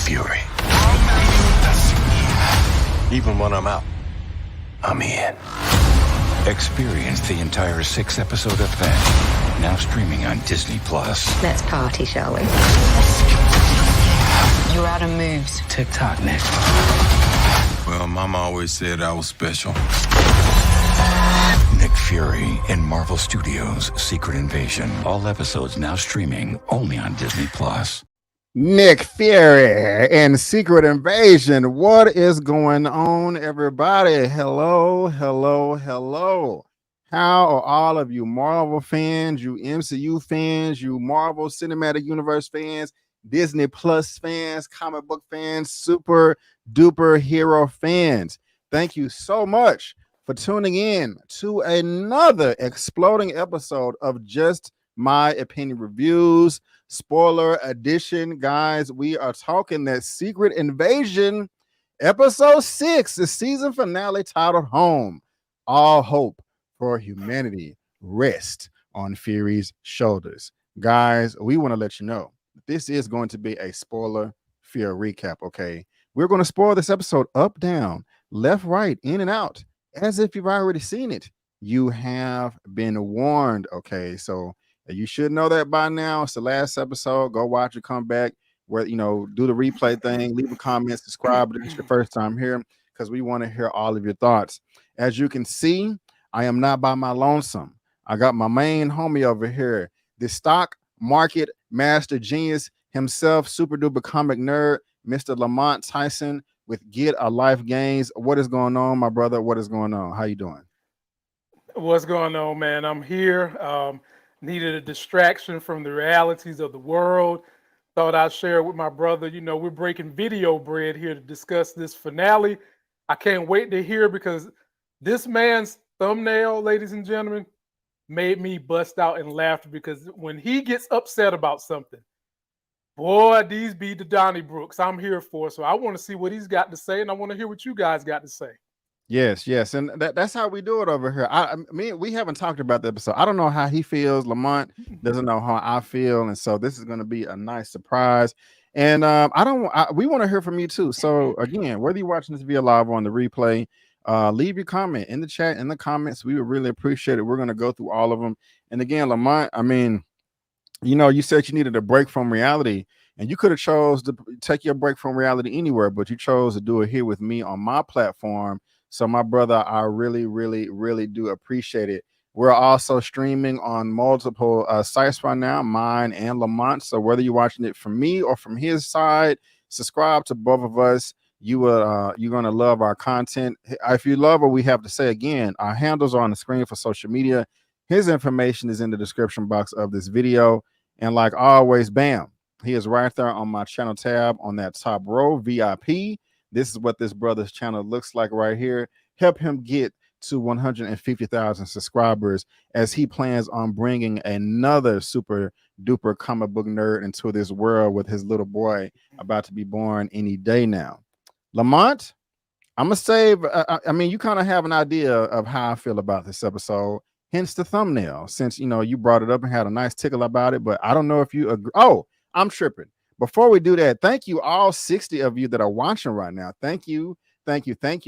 Fury. Even when I'm out, I'm in. Experience the entire 6-episode event, now streaming on Disney+. Let's party, shall we? You're out of moves. Tik Tok, Nick. Well, Mama always said I was special. Nick Fury in Marvel Studios' Secret Invasion. All episodes now streaming only on Disney+. Nick Fury in Secret Invasion. What is going on, everybody? Hello. How are all of you Marvel fans, you MCU fans, you Marvel Cinematic Universe fans, Disney Plus fans, comic book fans, super duper hero fans? Thank you so much for tuning in to another exploding episode of Just My Opinion Reviews. Spoiler edition, guys. We are talking that Secret Invasion episode 6, the season finale titled Home. All hope for humanity rest on Fury's shoulders. Guys, we want to let you know this is going to be a spoiler Fury recap, okay? We're going to spoil this episode up, down, left, right, in and out, as if you've already seen it. You have been warned, okay? So you should know that by now. It's the last episode. Go watch it, come back, where do the replay thing, leave a comment, subscribe if it's your first time here, because we want to hear all of your thoughts. As you can see, I am not by my lonesome. I got my main homie over here, the stock market master genius himself, super duper comic nerd, Mr. Lamont Tyson with Get a Life Gains. What is going on, my brother? What is going on? How you doing? What's going on, man? I'm here. Needed a distraction from the realities of the world. Thought I'd share it with my brother. You know, we're breaking video bread here to discuss this finale. I can't wait to hear, because this man's thumbnail, ladies and gentlemen, made me bust out in laughter, because when he gets upset about something, boy, these be the Donnybrooks I'm here for. So I want to see what he's got to say, and I want to hear what you guys got to say. Yes, and that's how we do it over here. We haven't talked about the episode. I don't know how he feels. Lamont doesn't know how I feel, and so this is going to be a nice surprise. And we want to hear from you too. So again, whether you're watching this via live or on the replay, leave your comment in the chat, in the comments. We would really appreciate it. We're going to go through all of them. And again, Lamont, you said you needed a break from reality, and you could have chose to take your break from reality anywhere, but you chose to do it here with me on my platform. So my brother, I really, really, really do appreciate it. We're also streaming on multiple sites right now, mine and Lamont. So whether you're watching it from me or from his side, subscribe to both of us. You're gonna love our content. If you love what we have to say, again, our handles are on the screen for social media. His information is in the description box of this video. And like always, bam, he is right there on my channel tab on that top row, VIP. This is what this brother's channel looks like right here. Help him get to 150,000 subscribers, as he plans on bringing another super duper comic book nerd into this world with his little boy about to be born any day now. Lamont, I'm gonna save. You kind of have an idea of how I feel about this episode, hence the thumbnail. Since you brought it up and had a nice tickle about it, but I don't know if you agree. Oh, I'm tripping. Before we do that, thank you all 60 of you that are watching right now. Thank you. We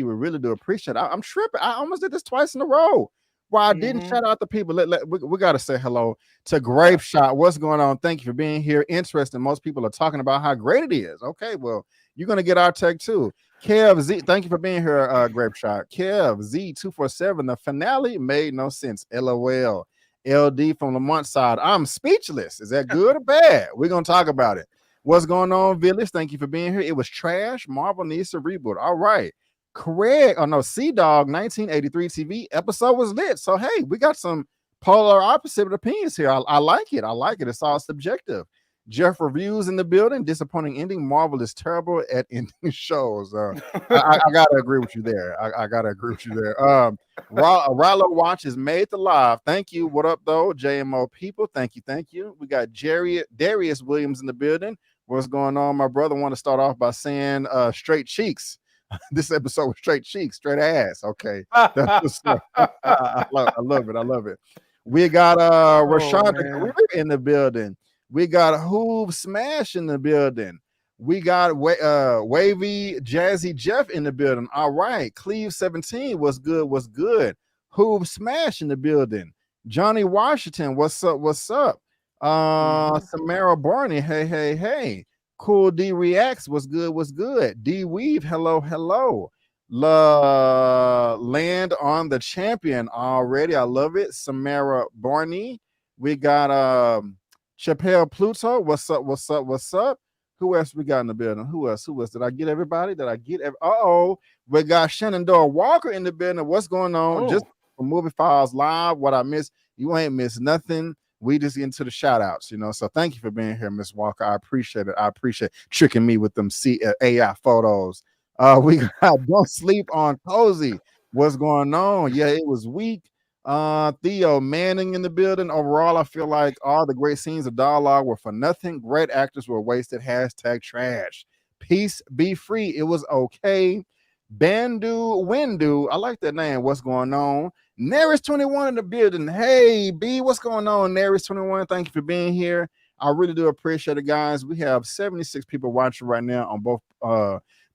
really do appreciate it. I'm tripping. I almost did this twice in a row. Well, I didn't shout out the people. We got to say hello to Grape Shot. What's going on? Thank you for being here. Interesting. Most people are talking about how great it is. Okay, well, you're going to get our take too. Kev Z, thank you for being here, Grape Shot. Kev Z247, the finale made no sense. LOL. LD from Lamont's side, I'm speechless. Is that good or bad? We're going to talk about it. What's going on, Village? Thank you for being here. It was trash. Marvel needs to reboot. All right. Craig, C-Dog 1983 TV episode was lit. So, hey, we got some polar opposite opinions here. I like it. It's all subjective. Jeff Reviews in the building. Disappointing ending. Marvel is terrible at ending shows. I got to agree with you there. I got to agree with you there. Rallo Watch is made to live. Thank you. What up, though? JMO people. Thank you. We got Darius Williams in the building. What's going on, my brother? Want to start off by saying straight cheeks. This episode was straight cheeks, straight ass. Okay. I love it. We got Rashonda in the building. We got Hoove Smash in the building. We got Wavy Jazzy Jeff in the building. All right. Cleve 17, what's good? What's good? Who Smash in the building? Johnny Washington, what's up? What's up? Samara Barney, hey, hey, hey. Cool D Reacts, what's good? What's good? D Weave, hello, hello. Land on the champion already. I love it. Samara Barney. We got Chappelle Pluto. What's up? What's up? What's up? Who else we got in the building? Who else? Who else? Did I get everybody? Did I get we got Shenandoah Walker in the building. What's going on? Just for Movie Files Live. What I missed, you ain't missed nothing. We just get into the shout outs, you know. So thank you for being here, Miss Walker. I appreciate it. I appreciate tricking me with them AI photos. We got Don't Sleep on Cozy. What's going on? Yeah, it was weak. Theo Manning in the building. Overall, I feel like all the great scenes of dialogue were for nothing. Great actors were wasted. Hashtag trash. Peace be free. It was okay. Bandu Windu. I like that name. What's going on? Neris 21 in the building. Hey, B, what's going on? Neris 21. Thank you for being here. I really do appreciate it, guys. We have 76 people watching right now on both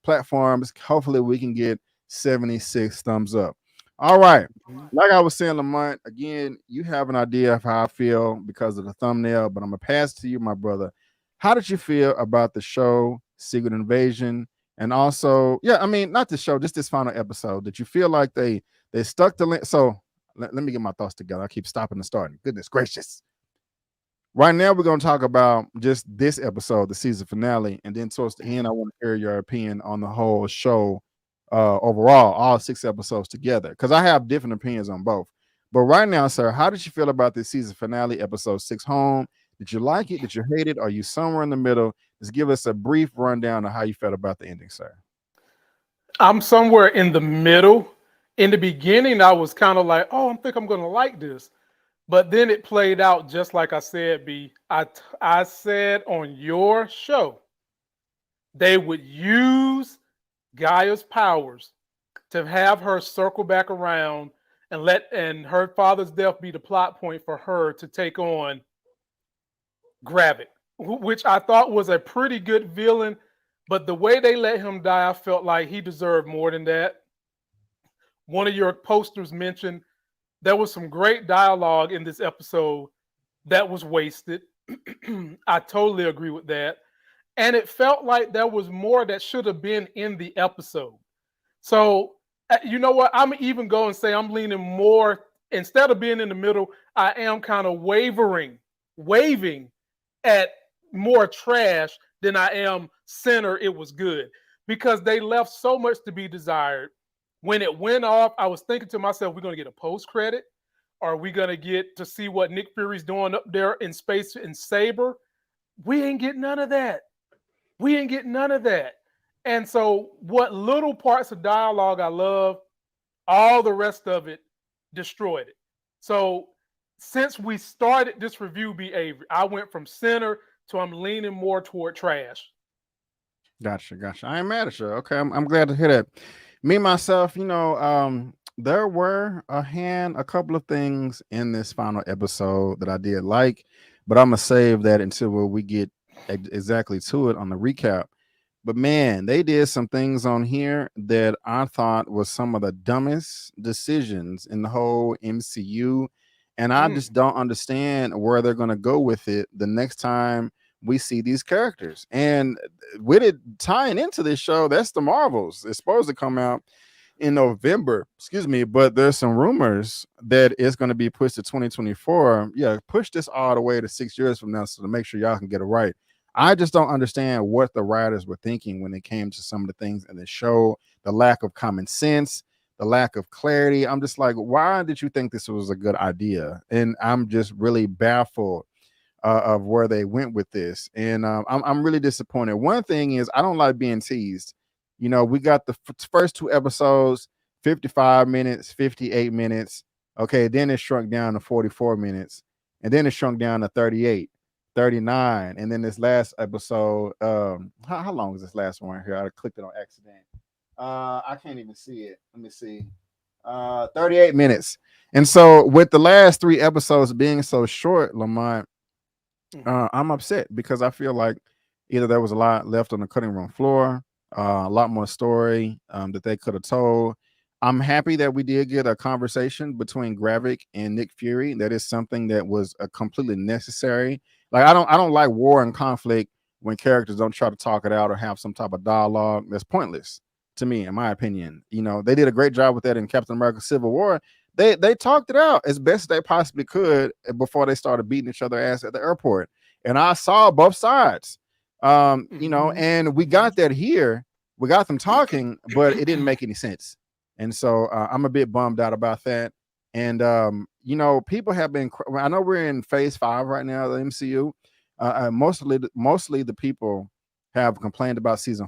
platforms. Hopefully, we can get 76 thumbs up. All right. Like I was saying, Lamont, again, you have an idea of how I feel because of the thumbnail, but I'm going to pass it to you, my brother. How did you feel about the show, Secret Invasion? And also, yeah, I mean, not the show, just this final episode. Did you feel like they stuck the so let me get my thoughts together. I keep stopping and starting. Goodness gracious. Right now, we're going to talk about just this episode, the season finale, and then towards the end, I want to hear your opinion on the whole show overall, all 6 episodes together, because I have different opinions on both. But right now, sir, how did you feel about this season finale, episode 6, Home? Did you like it? Did you hate it? Are you somewhere in the middle? Just give us a brief rundown of how you felt about the ending, sir. I'm somewhere in the middle. In the beginning, I was kind of like, oh, I think I'm going to like this. But then it played out just like I said, B. I said on your show, they would use Gaia's powers to have her circle back around and her father's death be the plot point for her to take on Gravik, which I thought was a pretty good villain. But the way they let him die, I felt like he deserved more than that. One of your posters mentioned there was some great dialogue in this episode that was wasted. I totally agree with that. And it felt like there was more that should have been in the episode. So, you know what? I'm even going to say I'm leaning more, instead of being in the middle, I am kind of waving at more trash than I am center. It was good because they left so much to be desired. When it went off, I was thinking to myself, we're going to get a post credit. Are we going to get to see what Nick Fury's doing up there in space in Saber? We ain't getting none of that. And so what little parts of dialogue I love, all the rest of it destroyed it. So since we started this review, B. Avery, I went from center to I'm leaning more toward trash. Gotcha. I ain't mad at you. Okay, I'm glad to hear that. Me, myself, you know, there were a couple of things in this final episode that I did like, but I'm going to save that until we get exactly to it on the recap. But man, they did some things on here that I thought was some of the dumbest decisions in the whole MCU. And I just don't understand where they're going to go with it the next time we see these characters. And with it tying into this show, that's the Marvels. It's supposed to come out in November, but there's some rumors that it's going to be pushed to 2024. Yeah, push this all the way to 6 years from now, so to make sure y'all can get it right. I just don't understand what the writers were thinking when it came to some of the things in the show, the lack of common sense, the lack of clarity. I'm just like, why did you think this was a good idea? And I'm just really baffled of where they went with this. And I'm really disappointed. One thing is, I don't like being teased. You know, we got the first 2 episodes, 55 minutes, 58 minutes. Okay, then it shrunk down to 44 minutes. And then it shrunk down to 38, 39. And then this last episode, how long is this last one here? I clicked it on accident. I can't even see it. Let me see. 38 minutes. And so with the last 3 episodes being so short, Lamont, I'm upset because I feel like either there was a lot left on the cutting room floor, a lot more story that they could have told. I'm happy that we did get a conversation between Gravik and Nick Fury. That is something that was completely necessary. Like I don't like war and conflict when characters don't try to talk it out or have some type of dialogue. That's pointless to me, in my opinion. You know, they did a great job with that in Captain America: Civil War. They talked it out as best they possibly could before they started beating each other ass at the airport. And I saw both sides. You know, and we got that here. We got them talking, but it didn't make any sense. And so I'm a bit bummed out about that. And you know, people have been. I know we're in phase 5 right now, the MCU. Mostly the people have complained about phase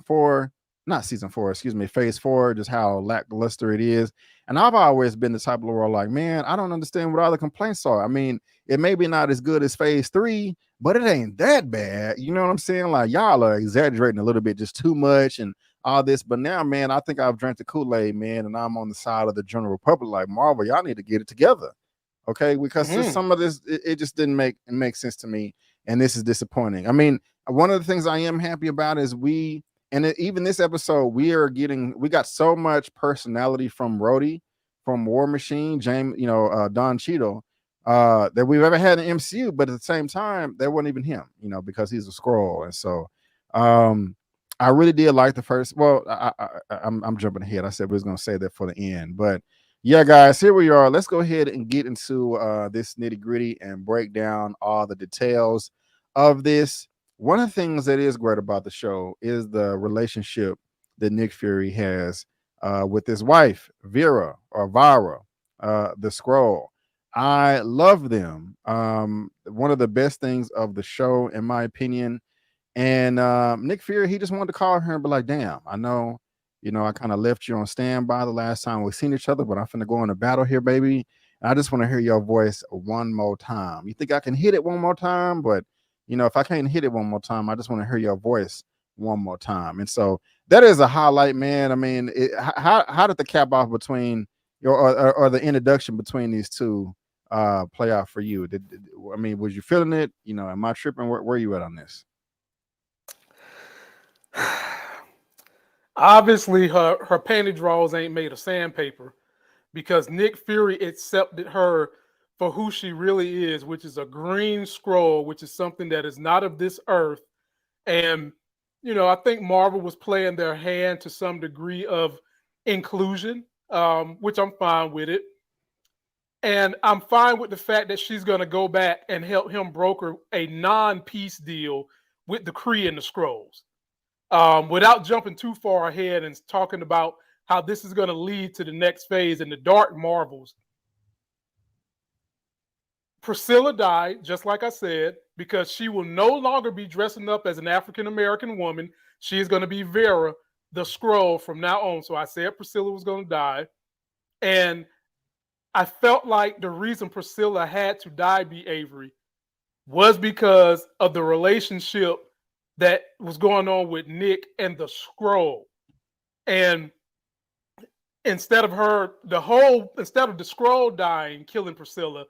4, just how lackluster it is. And I've always been the type of world like, man, I don't understand what all the complaints are. I mean, it may be not as good as phase 3, but it ain't that bad. You know what I'm saying? Like, y'all are exaggerating a little bit, just too much and all this. But now, man, I think I've drank the Kool-Aid, man, and I'm on the side of the general public. Like, Marvel, y'all need to get it together, okay? Because some of this, it just didn't make sense to me, and this is disappointing. I mean, one of the things I am happy about is even this episode, we got so much personality from Rhodey, from War Machine, James, you know, Don Cheadle, that we've ever had in MCU. But at the same time, that wasn't even him, you know, because he's a Skrull. And so I really did like the first. Well, I'm jumping ahead. I said we was gonna say that for the end, but yeah, guys, here we are. Let's go ahead and get into this nitty gritty and break down all the details of this. One of the things that is great about the show is the relationship that Nick Fury has with his wife, Vera, the Skrull. I love them. One of the best things of the show, in my opinion. And Nick Fury, he just wanted to call her and be like, damn, I know, you know, I kind of left you on standby the last time we seen each other, but I'm finna go into battle here, baby. And I just want to hear your voice one more time. You think I can hit it one more time? But you know, if I can't hit it one more time, I just want to hear your voice one more time. And so that is a highlight, man. I mean, how did the cap off between or the introduction between these two play out for you? I mean, was you feeling it? You know, am I tripping? Where you at on this? Obviously, her panty draws ain't made of sandpaper, because Nick Fury accepted her for who she really is, which is a green Skrull, which is something that is not of this earth. And, you know, I think Marvel was playing their hand to some degree of inclusion, which I'm fine with it. And I'm fine with the fact that she's going to go back and help him broker a non-peace deal with the Kree and the Skrulls. Without jumping too far ahead and talking about how this is going to lead to the next phase in the Dark Marvels. Priscilla died, just like I said, because she will no longer be dressing up as an African-American woman. She is going to be Vera, the Skrull, from now on. So I said Priscilla was going to die. And I felt like the reason Priscilla had to die, B. Avery, was because of the relationship that was going on with Nick and the Skrull. And instead of the Skrull dying, killing Priscilla,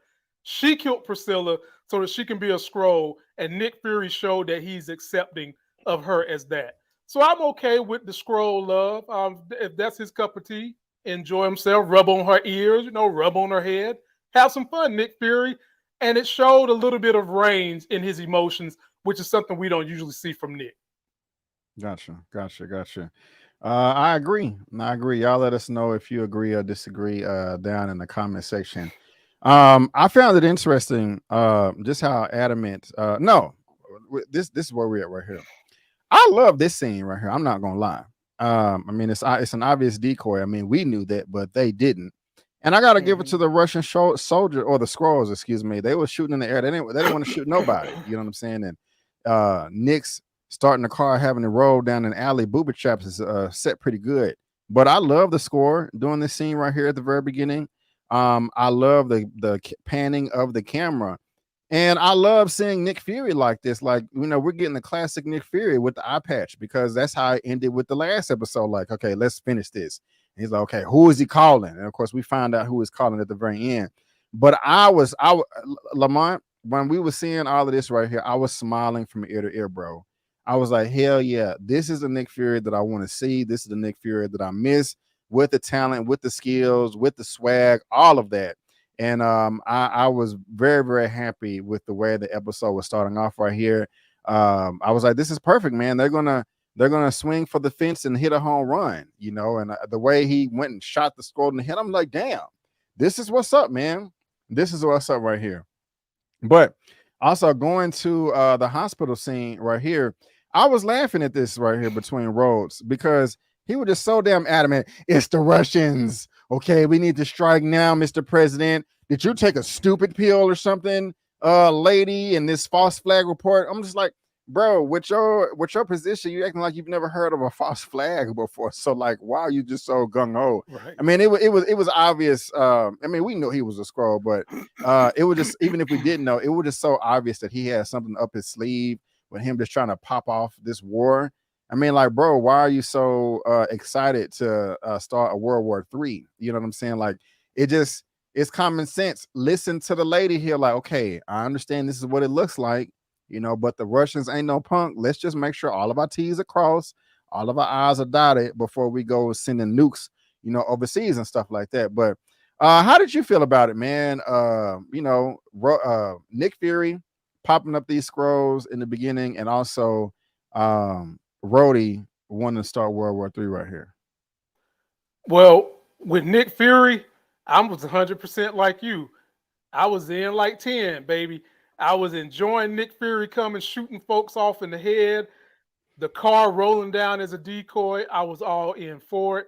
she killed Priscilla so that she can be a Skrull, and Nick Fury showed that he's accepting of her as that. So I'm okay with the Skrull love. If that's his cup of tea, enjoy himself, rub on her ears, you know, rub on her head, have some fun, Nick Fury. And it showed a little bit of range in his emotions, which is something we don't usually see from Nick. Gotcha. I agree. Y'all let us know if you agree or disagree down in the comment section. I found it interesting just how adamant. This is where we're at right here. I love this scene right here. I'm not gonna lie. I mean, it's an obvious decoy. I mean, we knew that, but they didn't. And I gotta give it to the Russian soldier, or the Skrulls, excuse me. They were shooting in the air. They didn't want to shoot nobody. You know what I'm saying? And Nick's starting the car, having to roll down an alley, booby traps is set pretty good. But I love the score doing this scene right here at the very beginning. I love the panning of the camera. And I love seeing Nick Fury like this. Like, you know, we're getting the classic Nick Fury with the eye patch, because that's how it ended with the last episode. Like, okay, let's finish this. And he's like, okay, who is he calling? And of course, we find out who is calling at the very end. But Lamont, when we were seeing all of this right here, I was smiling from ear to ear, bro. I was like, hell yeah, this is the Nick Fury that I want to see. This is the Nick Fury that I miss, with the talent, with the skills, with the swag, all of that. And I was very, very happy with the way the episode was starting off right here. I was like, this is perfect, man. They're gonna swing for the fence and hit a home run, you know. And the way he went and shot the Skrull in the head, I'm like, damn, this is what's up, man. This is what's up right here. But also going to the hospital scene right here, I was laughing at this right here between Rhodes, because he was just so damn adamant. It's the Russians. Okay, we need to strike now, Mr. President. Did you take a stupid pill or something, lady, in this false flag report? I'm just like, bro, with your position, you acting like you've never heard of a false flag before. So like, why are you just so gung ho? Right. I mean, it was obvious. I mean, we knew he was a Skrull, but it was just, even if we didn't know, it was just so obvious that he had something up his sleeve with him just trying to pop off this war. I mean, like, bro, why are you so excited to start a World War III? You know what I'm saying? Like, it's common sense. Listen to the lady here. Like, okay, I understand this is what it looks like, you know, but the Russians ain't no punk. Let's just make sure all of our T's are crossed, all of our I's are dotted before we go sending nukes, you know, overseas and stuff like that. But how did you feel about it, man? You know, Nick Fury popping up these Skrulls in the beginning, and also Rhodey wanting to start World War III right here. Well, with Nick Fury, I was 100% like you. I was in like 10, baby. I was enjoying Nick Fury coming, shooting folks off in the head, the car rolling down as a decoy. I was all in for it.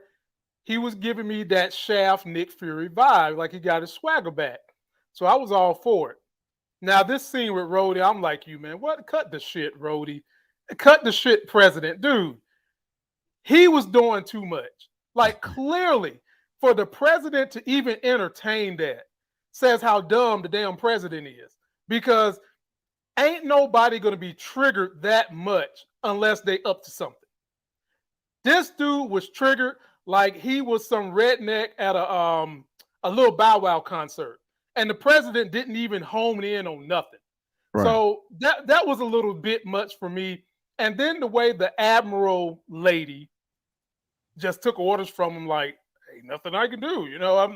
He was giving me that Shaft Nick Fury vibe, like he got his swagger back. So I was all for it. Now, this scene with Rhodey, I'm like you, man. What? Cut the shit, Rhodey. Cut the shit, President. Dude, he was doing too much. Like, clearly, for the president to even entertain that says how dumb the damn president is. Because ain't nobody going to be triggered that much unless they up to something. This dude was triggered like he was some redneck at a little Bow Wow concert. And the president didn't even hone in on nothing. Right. So that was a little bit much for me. And then the way the Admiral lady just took orders from him, like, hey, nothing I can do. You know,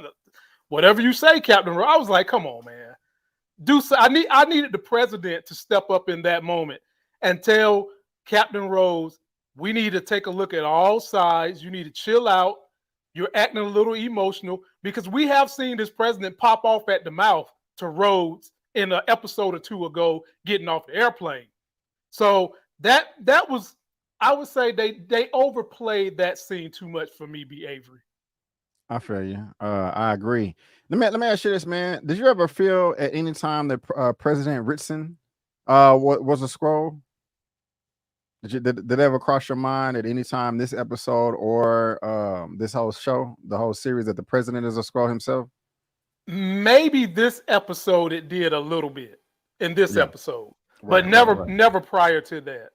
whatever you say, Captain. I was like, come on, man. I needed the president to step up in that moment and tell Captain Rose, we need to take a look at all sides. You need to chill out. You're acting a little emotional, because we have seen this president pop off at the mouth to Rhodes in an episode or two ago, getting off the airplane. So that was, I would say they overplayed that scene too much for me, B. Avery. I feel you. I agree. Let me ask you this, man. Did you ever feel at any time that President Ritson was a Skrull? Did it ever cross your mind at any time this episode or this whole show, the whole series, that the president is a Skrull himself? Maybe this episode it did a little bit in this episode, but never prior to that.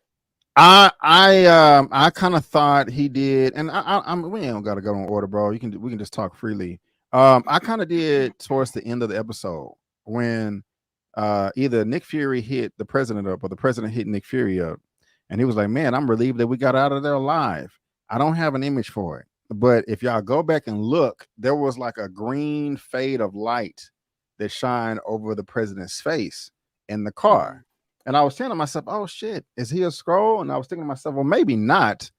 I kind of thought he did, and we ain't gotta go in order, bro. We can just talk freely. I kind of did towards the end of the episode when either Nick Fury hit the president up or the president hit Nick Fury up, and he was like, "Man, I'm relieved that we got out of there alive." I don't have an image for it, but if y'all go back and look, there was like a green fade of light that shined over the president's face in the car. And I was saying to myself, oh shit, is he a Skrull? And I was thinking to myself, well, maybe not,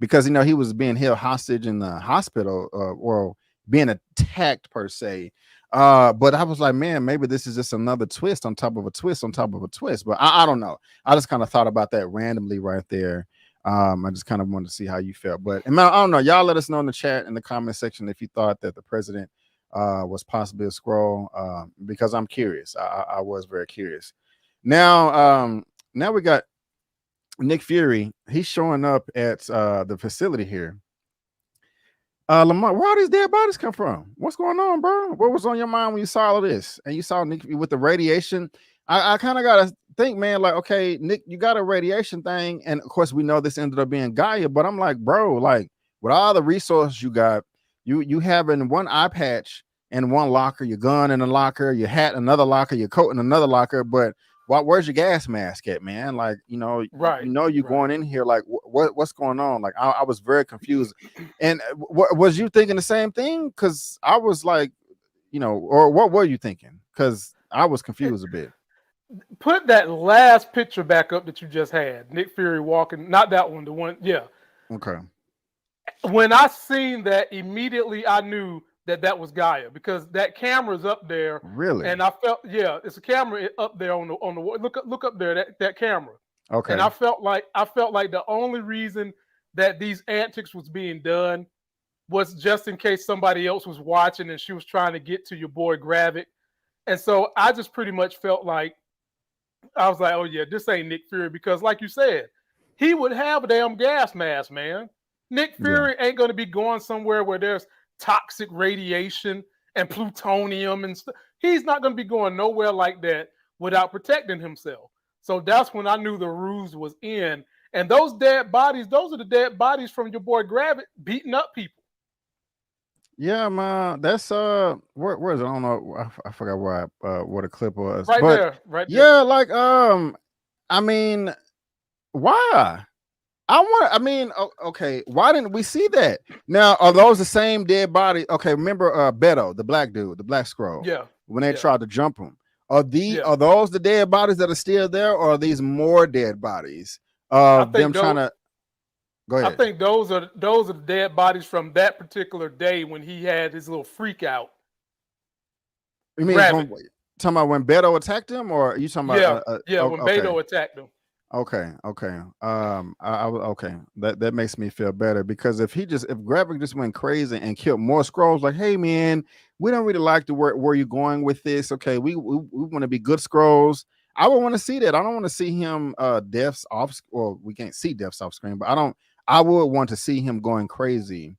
because, you know, he was being held hostage in the hospital or being attacked per se. But I was like, man, maybe this is just another twist on top of a twist on top of a twist. But I don't know. I just kind of thought about that randomly right there. I just kind of wanted to see how you felt. But I don't know. Y'all let us know in the chat, in the comment section, if you thought that the president was possibly a Skrull, because I'm curious. I was very curious. Now we got Nick Fury. He's showing up at the facility here. Lamont, where all these dead bodies come from? What's going on, bro? What was on your mind when you saw all of this? And you saw Nick with the radiation. I kind of gotta think, man, like, okay, Nick, you got a radiation thing, and of course we know this ended up being Gaia, but I'm like, bro, like, with all the resources you got, you having one eye patch in one locker, your gun in a locker, your hat in another locker, your coat in another locker, but where's your gas mask at, man? Like, you're going in here like, what's going on? Like, I was very confused. And was you thinking the same thing? Because I was like, or what were you thinking? Because I was confused a bit. Put that last picture back up that you just had. Nick Fury walking, not that one, the one, yeah. Okay. When I seen that, immediately I knew that was Gaia, because that camera's up there. Really? And I felt, it's a camera up there on the look up there, that camera. Okay. And I felt like the only reason that these antics was being done was just in case somebody else was watching and she was trying to get to your boy Gravik. And so I just pretty much felt like, I was like, oh yeah, this ain't Nick Fury, because like you said, he would have a damn gas mask, man. Nick Fury ain't going to be going somewhere where there's toxic radiation and plutonium and stuff. He's not going to be going nowhere like that without protecting himself. So that's when I knew the ruse was in. And those dead bodies, those are the dead bodies from your boy Gravik beating up people. Yeah, man. That's where is it? I don't know. I forgot where what the clip was. Right there. Yeah, like I mean, why? Okay, why didn't we see that? Now, are those the same dead body? Okay, remember Beto, the black dude, the black Skrull? Yeah. When they tried to jump him. Are those the dead bodies that are still there, or are these more dead bodies of them trying to go ahead? I think those are the dead bodies from that particular day when he had his little freak out. You mean talking about when Beto attacked him, or are you talking about when Beto attacked him? Okay. Okay. That makes me feel better, because if Gravik just went crazy and killed more Skrulls, like, hey man, we don't really like where you're going with this. Okay, we want to be good Skrulls. I would want to see that. I don't want to see him deaths off. Well, we can't see deaths off screen, but I would want to see him going crazy.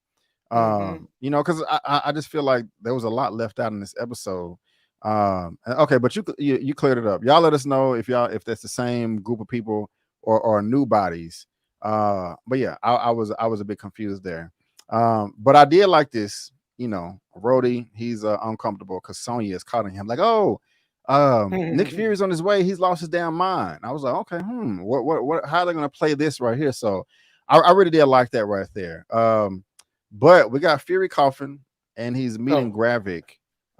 Because I just feel like there was a lot left out in this episode. Okay, but you cleared it up. Y'all let us know if that's the same group of people or new bodies. But yeah, I was a bit confused there. But I did like this. Rhodey, he's uncomfortable because Sonya is calling him like, oh, Nick Fury's on his way. He's lost his damn mind. I was like, okay, what? How are they gonna play this right here? So I really did like that right there. But we got Fury coughing, and he's meeting Gravik.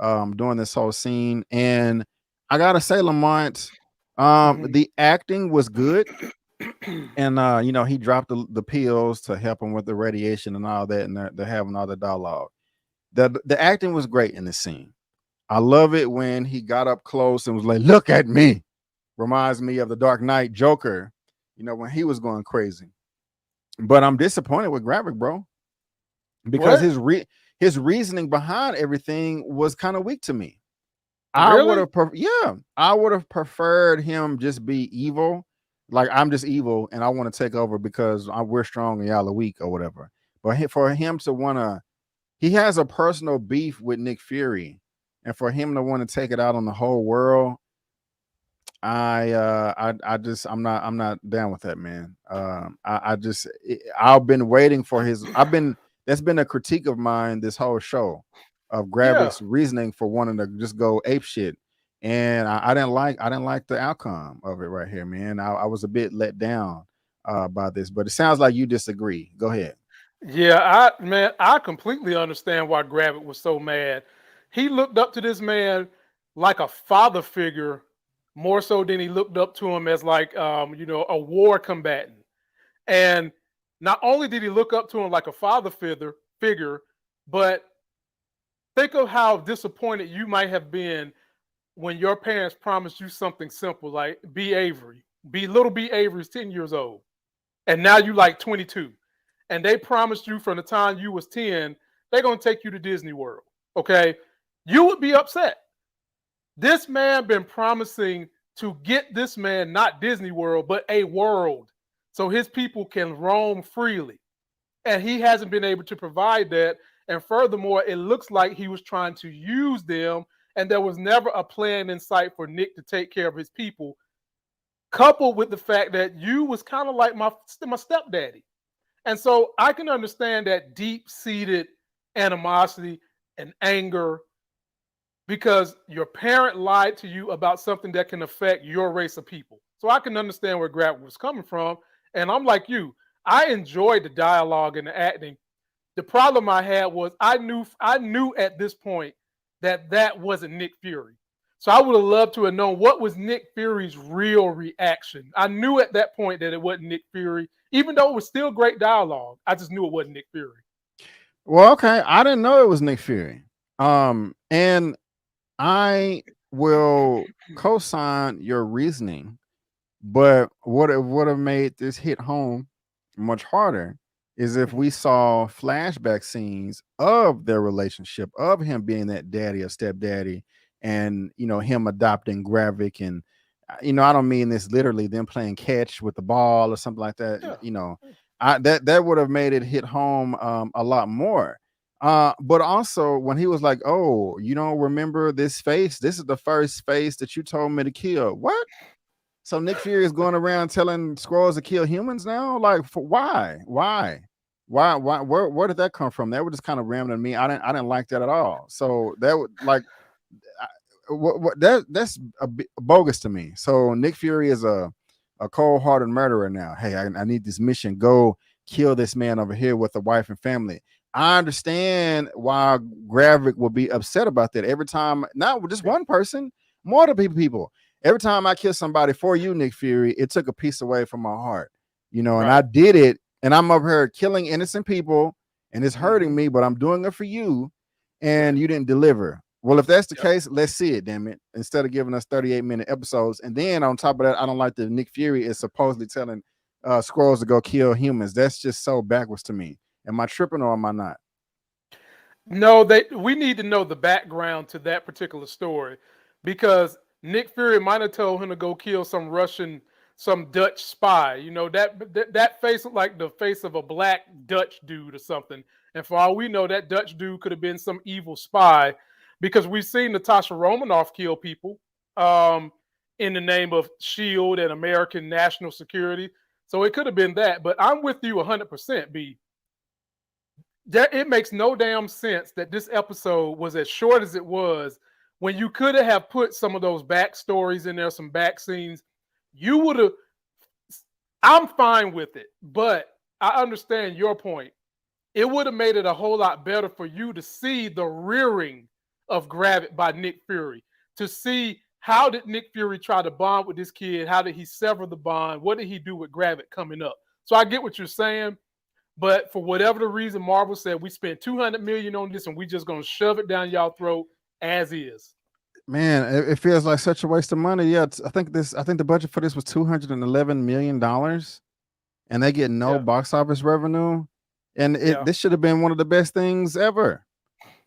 Doing this whole scene, and I gotta say, Lamont, the acting was good, and he dropped the pills to help him with the radiation and all that, and they're having all the dialogue. The acting was great in this scene. I love it when he got up close and was like, "Look at me." Reminds me of the Dark Knight Joker, when he was going crazy. But I'm disappointed with Gravik, bro, because his reasoning behind everything was kind of weak to me. Really? I would have preferred him just be evil. Like, I'm just evil and I want to take over because we're strong and y'all are weak or whatever. But for him to he has a personal beef with Nick Fury, and for him to want to take it out on the whole world, I'm not down with that, man. I've been waiting for that's been a critique of mine this whole show, of Gravik's reasoning for wanting to just go ape shit, and I didn't like the outcome of it right here, man. I was a bit let down by this, but it sounds like you disagree. Go ahead. Yeah, I completely understand why Gravik was so mad. He looked up to this man like a father figure, more so than he looked up to him as like a war combatant. And not only did he look up to him like a father figure, but think of how disappointed you might have been when your parents promised you something simple like B. Avery. Little B. Avery's 10 years old, and now you like 22. And they promised you from the time you was 10, they're going to take you to Disney World, okay? You would be upset. This man been promising to get this man not Disney World, but a world, so his people can roam freely. And he hasn't been able to provide that. And furthermore, it looks like he was trying to use them, and there was never a plan in sight for Nick to take care of his people, coupled with the fact that you was kind of like my stepdaddy. And so I can understand that deep-seated animosity and anger because your parent lied to you about something that can affect your race of people. So I can understand where Gravik was coming from. And I'm like you, I enjoyed the dialogue and the acting. The problem I had was I knew at this point that wasn't Nick Fury. So I would have loved to have known what was Nick Fury's real reaction. I knew at that point that it wasn't Nick Fury, even though it was still great dialogue. I just knew it wasn't Nick Fury. Well, okay, I didn't know it was Nick Fury. And I will co-sign your reasoning, but what it would have made this hit home much harder is if we saw flashback scenes of their relationship, of him being that daddy or stepdaddy, and him adopting Gravik. And I don't mean this literally, them playing catch with the ball or something like that. Yeah. That would have made it hit home a lot more. But also when he was like, oh, you don't remember this face? This is the first face that you told me to kill. What? So Nick Fury is going around telling Skrulls to kill humans now? Like, why? Where did that come from? That was just kind of rambling to me. I didn't like that at all. So that would like that's bogus to me. So Nick Fury is a cold-hearted murderer now. Hey, I need this mission. Go kill this man over here with a wife and family. I understand why Gravik will be upset about that every time. Not just one person, multiple people. Every time I kill somebody for you, Nick Fury, it took a piece away from my heart, and I did it, and I'm over here killing innocent people, and it's hurting me, but I'm doing it for you, and you didn't deliver. Well, if that's the case, let's see it, damn it. Instead of giving us 38-minute episodes, and then on top of that, I don't like that Nick Fury is supposedly telling Skrulls to go kill humans. That's just so backwards to me. Am I tripping or am I not? No, we need to know the background to that particular story, because Nick Fury might have told him to go kill some Dutch spy. That face looked like the face of a black Dutch dude or something. And for all we know, that Dutch dude could have been some evil spy, because we've seen Natasha Romanoff kill people in the name of SHIELD and American national security. So it could have been that. But I'm with you 100%, B. It makes no damn sense that this episode was as short as it was, when you could have put some of those backstories in there, some back scenes. You would have. I'm fine with it, but I understand your point. It would have made it a whole lot better for you to see the rearing of Gravik by Nick Fury, to see how did Nick Fury try to bond with this kid, how did he sever the bond, what did he do with Gravik coming up. So I get what you're saying, but for whatever the reason, Marvel said we spent $200 million on this and we just gonna shove it down y'all throat as is. Man, it feels like such a waste of money. Yeah, I think the budget for this was $211 million, and they get no box office revenue. And this should have been one of the best things ever,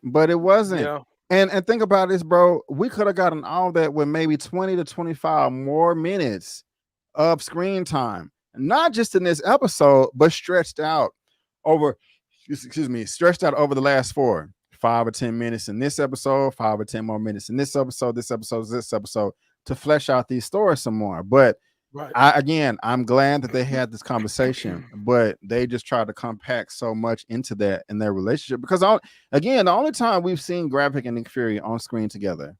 but it wasn't. Yeah. And think about this, bro. We could have gotten all that with maybe 20 to 25 more minutes of screen time, not just in this episode, but stretched out over the last 5 or 10 minutes in this episode, 5 or 10 more minutes in this episode, to flesh out these stories some more. But I'm glad that they had this conversation, but they just tried to compact so much into that in their relationship. Because the only time we've seen Gravik and Nick Fury on screen together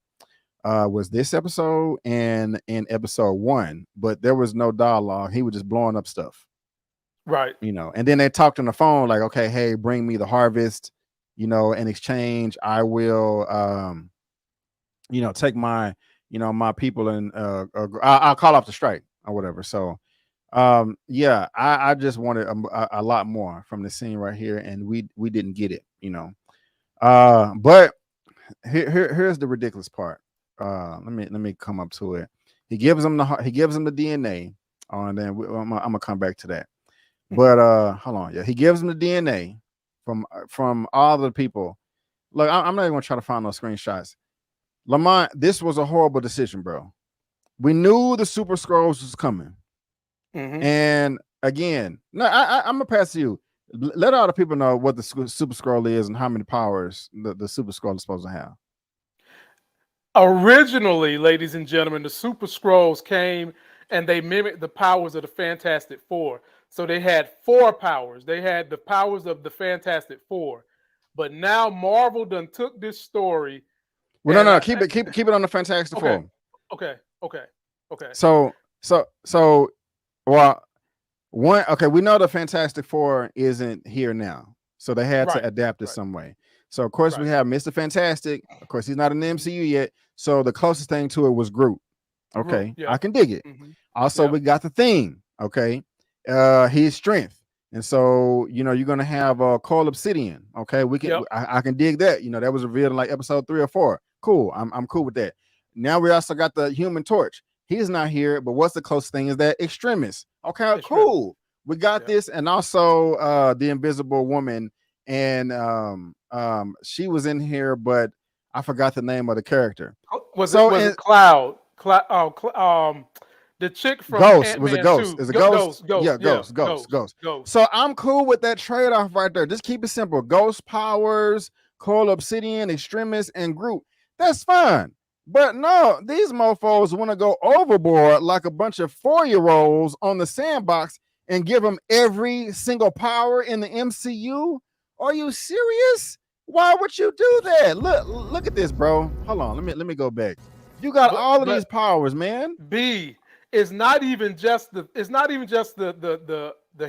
was this episode and in episode 1, but there was no dialogue. He was just blowing up stuff. Right. And then they talked on the phone like, okay, hey, bring me the harvest. In exchange, I will, take my, my people and I'll call off the strike or whatever. So, I just wanted a lot more from the scene right here, and we didn't get it, But here's the ridiculous part. Let me come up to it. He gives him the DNA, and then I'm gonna come back to that. But hold on, he gives him the DNA from all the people. Look, I'm not even gonna try to find those screenshots. Lamont, this was a horrible decision, bro. We knew the Super Skrulls was coming, and again, no, I'm gonna pass to you. Let all the people know what the Super Skrull is and how many powers the Super Skrull is supposed to have. Originally, ladies and gentlemen, the Super Skrulls came and they mimicked the powers of the Fantastic Four. So they had 4 powers. They had the powers of the Fantastic Four. But now Marvel done took this story Well, no, keep it on the Fantastic Four. Okay. So, well, we know the Fantastic Four isn't here now, so they had to adapt it some way. So, of course, we have Mr. Fantastic. Of course, he's not in the MCU yet, so the closest thing to it was Groot. Okay, I can dig it. Also, we got the Thing. Okay, his strength. And so, you're gonna have a Coal Obsidian. Okay, we can. I can dig that. That was revealed in like episode 3 or 4. Cool. I'm cool with that. Now we also got the Human Torch. He's not here, but what's the closest thing is that Extremis. Okay, cool. We got this, and also the Invisible Woman, and she was in here, but I forgot the name of the character. Was it Cloud? The chick from Ghost. Ant-Man Was it Ghost? 2. Is it Ghost? Ghost. So I'm cool with that trade-off right there. Just keep it simple. Ghost powers, Coal Obsidian, Extremis, and Groot. That's fine. But no, these mofos want to go overboard like a bunch of 4-year-olds on the sandbox and give them every single power in the MCU. Are you serious? Why would you do that? Look at this, bro. Hold on. Let me go back. You got all of these powers, man. It's not even just the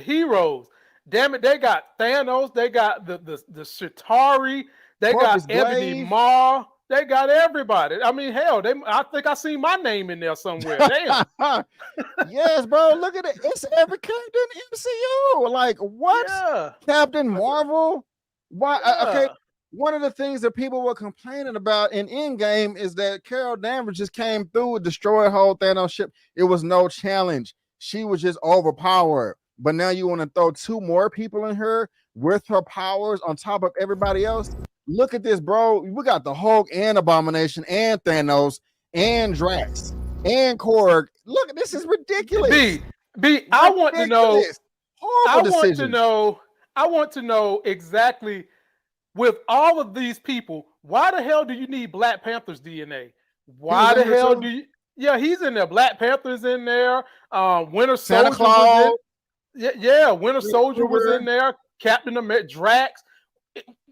heroes. Damn it, they got Thanos, they got the Chitauri, they got Ebony Maw, they got everybody. I mean, hell, I think I seen my name in there somewhere. Damn. Yes, bro. Look at it. It's every character in the MCU. Like what? Yeah. Captain Marvel. Why? Okay. One of the things that people were complaining about in Endgame is that Carol Danvers just came through and destroyed whole Thanos ship. It was no challenge. She was just overpowered. But now you want to throw 2 more people in her with her powers on top of everybody else? Look at this, bro. We got the Hulk and Abomination and Thanos and Drax and Korg. Look, this is ridiculous. B, I want to know. I want to know exactly, with all of these people, why the hell do you need Black Panther's DNA? Why the hell do you? Yeah, he's in there. Black Panther's in there. Winter Soldier was in. Winter Soldier was in there. Captain America, Drax.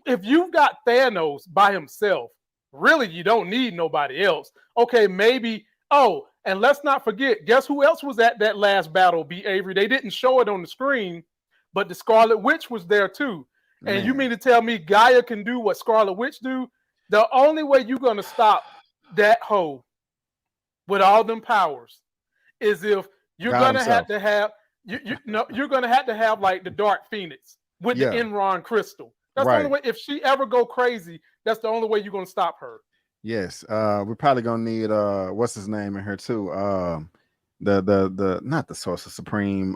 If you've got Thanos by himself, really, you don't need nobody else. Okay, maybe. Oh, and let's not forget, guess who else was at that last battle, B. Avery? They didn't show it on the screen, but the Scarlet Witch was there too. And you mean to tell me Gaia can do what Scarlet Witch do? The only way you're going to stop that hoe with all them powers is if you're going to have to have you're going to have like the Dark Phoenix with the Enron crystal. That's the only way. If she ever go crazy, that's the only way you're going to stop her. Yes, we're probably going to need what's his name in here too. The not the Sorcerer Supreme.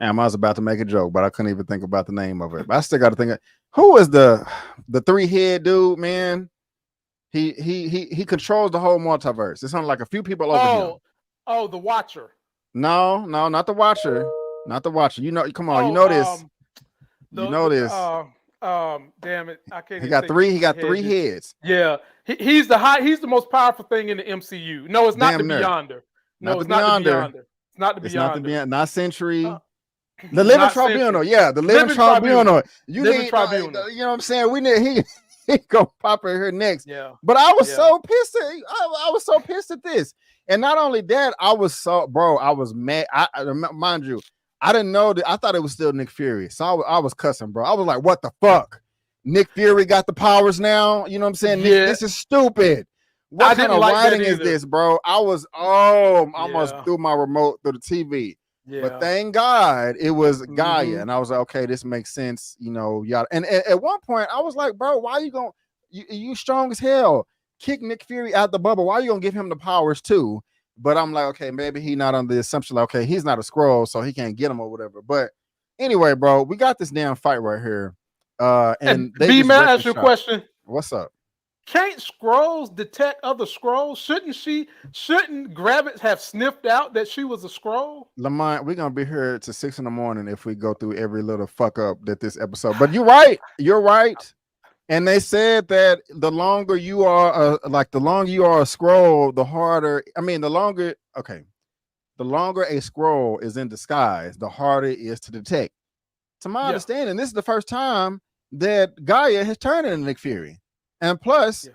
I was about to make a joke, but I couldn't even think about the name of it. But I still got to think of who is the 3-head dude, man. He controls the whole multiverse. It's only like a few people over him. Oh, the Watcher. No, not the Watcher. Not the Watcher. Come on, you know this. Damn it. I can't. He got 3 heads. Yeah. He's the most powerful thing in the MCU. No, it's not the Beyonder. No, it's not the Beyonder. It's not the Beyonder. Not Sentry. The Living Tribunal, the Living Tribunal. You know what I'm saying? We need he gonna pop in here next. Yeah. But I was so pissed. I was so pissed at this. And not only that, I was mad. I mind you, I didn't know that. I thought it was still Nick Fury. So I was cussing, bro. I was like, what the fuck? Nick Fury got the powers now. You know what I'm saying? Nick, this is stupid. What kind of writing is this, bro? I was almost threw my remote through the TV. Yeah. But thank God it was Gaia, and I was like, okay, this makes sense, y'all. And at one point, I was like, bro, why are you you strong as hell? Kick Nick Fury out the bubble. Why are you gonna give him the powers too? But I'm like, okay, maybe he not on the assumption, like, okay, he's not a Skrull, so he can't get him or whatever. But anyway, bro, we got this damn fight right here. And B, man, ask you a question. What's up? Can't Skrulls detect other Skrulls? Shouldn't Gravik have sniffed out that she was a Skrull? Lamont, we're gonna be here to 6 in.the morning if we go through every little fuck up that this episode. But you're right. And they said that the longer you are a Skrull, the harder. I mean, the longer a Skrull is in disguise, the harder it is to detect. To my understanding, this is the first time that Gaia has turned into Nick Fury. And plus,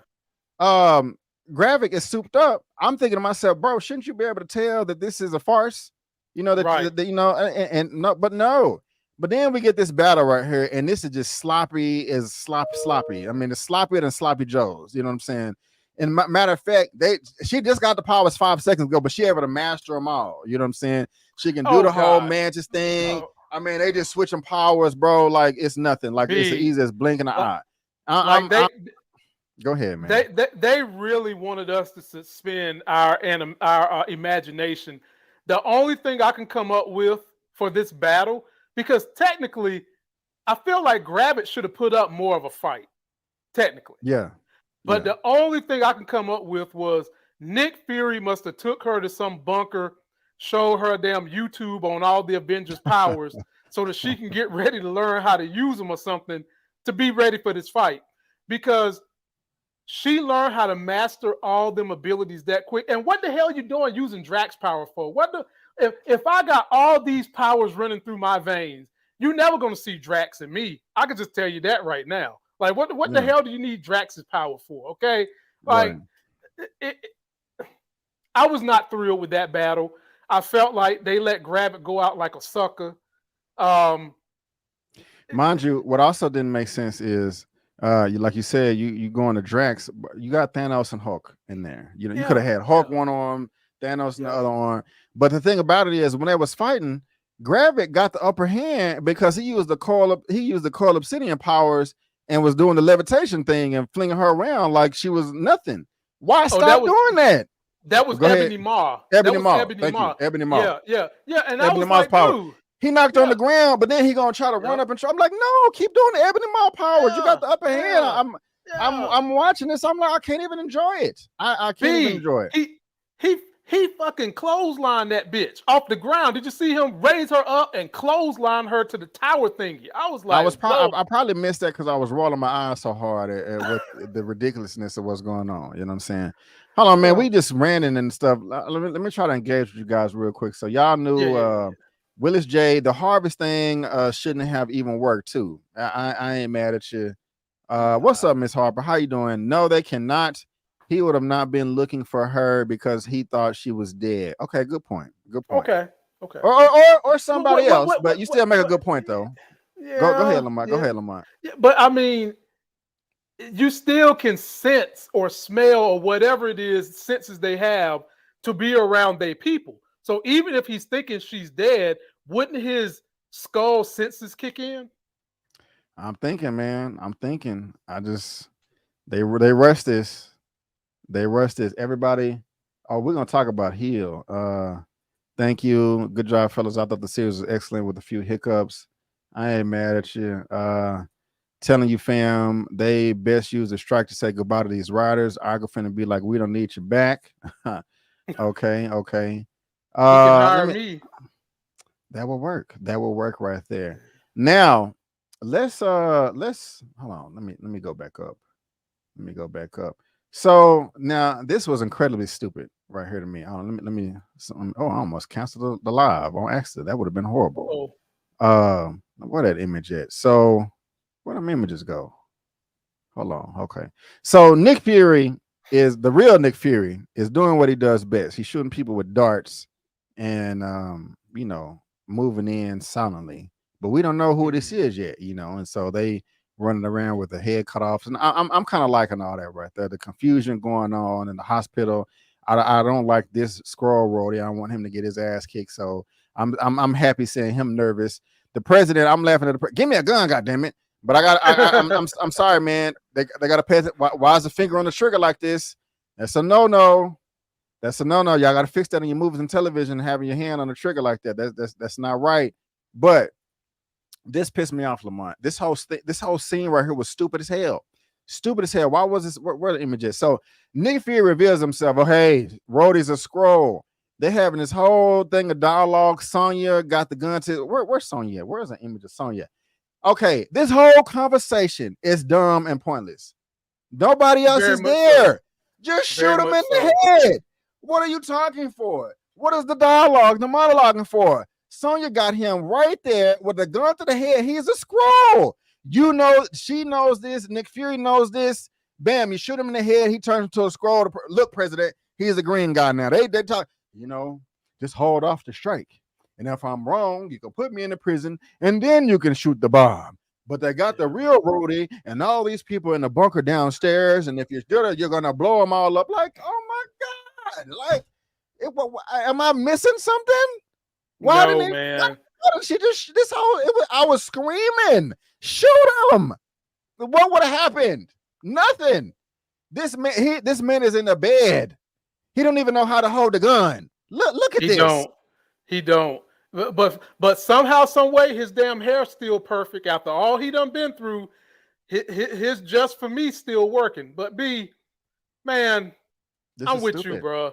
Gravik is souped up. I'm thinking to myself, bro, shouldn't you be able to tell that this is a farce? You know, Right. that you know, and no, but no. But then we get this battle right here, and this is just sloppy as sloppy. I mean, it's sloppier than sloppy Joe's. You know what I'm saying? And matter of fact, she just got the powers 5 seconds ago, but she able to master them all. You know what I'm saying? She can do the whole Mantis thing. I mean, they just switching powers, bro. Like it's nothing. Like it's as easy as blinking an eye. Go ahead, man. They really wanted us to suspend our imagination. The only thing I can come up with for this battle, because technically, I feel like Gravik should have put up more of a fight. Technically, yeah. But the only thing I can come up with was Nick Fury must have took her to some bunker, showed her damn YouTube on all the Avengers powers, so that she can get ready to learn how to use them or something to be ready for this fight, because she learned how to master all them abilities that quick. And what the hell are you doing using Drax power for? If I got all these powers running through my veins, you're never going to see Drax in me. I can just tell you that right now. Like, what the hell do you need Drax's power for? Okay, like, I was not thrilled with that battle. I felt like they let Gravik go out like a sucker. Mind you, what also didn't make sense is, like you said, you going to Drax, you got Thanos and Hulk in there. You know, you could have had Hulk one arm, Thanos in the other arm. But the thing about it is, when they was fighting, Gravik got the upper hand because he used the coil obsidian powers and was doing the levitation thing and flinging her around like she was nothing. Why stop doing that? That was Ebony Maw. Ebony Maw. Thank you. Ebony Maw. Yeah. And Ebony Maw's power. He knocked her on the ground, but then he gonna try to run up and try. I'm like, no, keep doing the Ebony Maw powers. You got the upper hand. I'm watching this. I'm like, I can't even enjoy it. I can't even enjoy it. He fucking clotheslined that bitch off the ground. Did you see him raise her up and clothesline her to the tower thingy? I was like, I probably missed that because I was rolling my eyes so hard at what the ridiculousness of what's going on. You know what I'm saying? Hold on, man. We just ranting and stuff. Let me try to engage with you guys real quick. So y'all knew Willis J, the harvest thing shouldn't have even worked too. I ain't mad at you. What's up, Miss Harper? How you doing? No, they cannot. He would have not been looking for her because he thought she was dead. Okay, good point. Good point. Okay. Or somebody else, but you still make a good point though. Yeah, go ahead, Lamont. Go ahead, Lamont. Yeah, but I mean, you still can sense or smell or whatever it is, senses they have to be around their people. So even if he's thinking she's dead, wouldn't his skull senses kick in? I'm thinking, man. They rush this. They rush this. Everybody. Oh, we're gonna talk about Heel. Thank you. Good job, fellas. I thought the series was excellent with a few hiccups. I ain't mad at you. Telling you, fam, they best use the strike to say goodbye to these riders. I'm finna be like, we don't need you back. Okay. You can hire me. That will work. That will work right there. Now, let's hold on. Let me go back up. So now this was incredibly stupid right here to me. I almost canceled the live on accident. That would have been horrible. Where that image at? So where them images go? Hold on. Okay. So Nick Fury is the real Nick Fury is doing what he does best. He's shooting people with darts and moving in silently. But we don't know who this is yet, and so they running around with the head cut off. And I'm kind of liking all that right there. The confusion going on in the hospital. I don't like this Skrull roadie. I want him to get his ass kicked. So I'm happy seeing him nervous. The president, I'm laughing at give me a gun, goddammit. But I'm sorry, man. They got to pay. Why is the finger on the trigger like this? That's a no. That's a no. Y'all got to fix that in your movies and television. Having your hand on the trigger like that. That's not right. But this pissed me off, Lamont. This whole scene right here was stupid as hell. Why was this? Where the image is? So Nick Fury reveals himself. Oh, hey, Rhodey's a Skrull. They're having this whole thing of dialogue. Sonya got the gun to where's Sonya? Where's the image of Sonya? Okay, this whole conversation is dumb and pointless. Nobody else is there. So. Just shoot him in the head. What are you talking for? What is the dialogue, the monologuing for? Sonya got him right there with a gun to the head. He's a Skrull. She knows this. Nick Fury knows this. Bam, you shoot him in the head. He turns into a Skrull. Look, President, he's a green guy now. They talk, just hold off the strike. And if I'm wrong, you can put me in the prison and then you can shoot the bomb. But they got the real Rudy and all these people in the bunker downstairs. And if you do it, you're going to blow them all up. Like, oh my God. Like, am I missing something? Why didn't she just, I was screaming, shoot him. What would have happened? Nothing. This man is in the bed. He don't even know how to hold a gun. Look at this. He don't. But somehow, some way, his damn hair's still perfect after all he done been through. His just for me still working. But B, man, I'm with you, bro.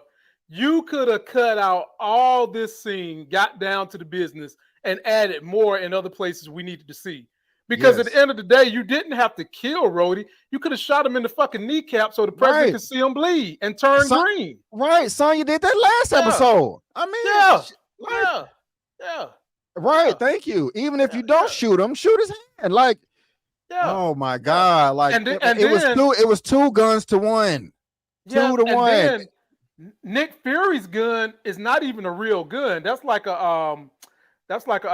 You could have cut out all this scene, got down to the business, and added more in other places we needed to see. Because at the end of the day, you didn't have to kill Rhodey. You could have shot him in the fucking kneecap so the president could see him bleed and turn green. Right, son, you did that last episode. I mean, yeah. Right, thank you. Even if you don't shoot him, shoot his hand. Like, oh my God. Like, it was 2 guns to 1. 2 to 1. Then Nick Fury's gun is not even a real gun. That's like a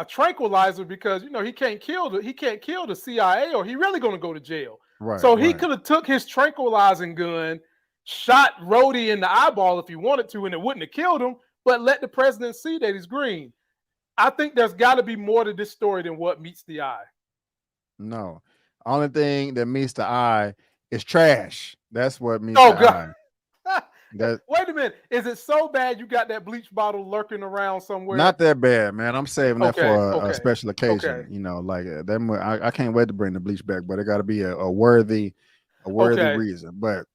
tranquilizer because he can't kill the CIA or he really gonna go to jail. Right. So he could have took his tranquilizing gun, shot Rhodey in the eyeball if he wanted to, and it wouldn't have killed him, but let the president see that he's green. I think there's got to be more to this story than what meets the eye. No. Only thing that meets the eye is trash. That's what meets the eye. Wait a minute. Is it so bad you got that bleach bottle lurking around somewhere? Not that bad, man. I'm saving that for a special occasion. Like that. I can't wait to bring the bleach back, but it got to be a worthy reason. But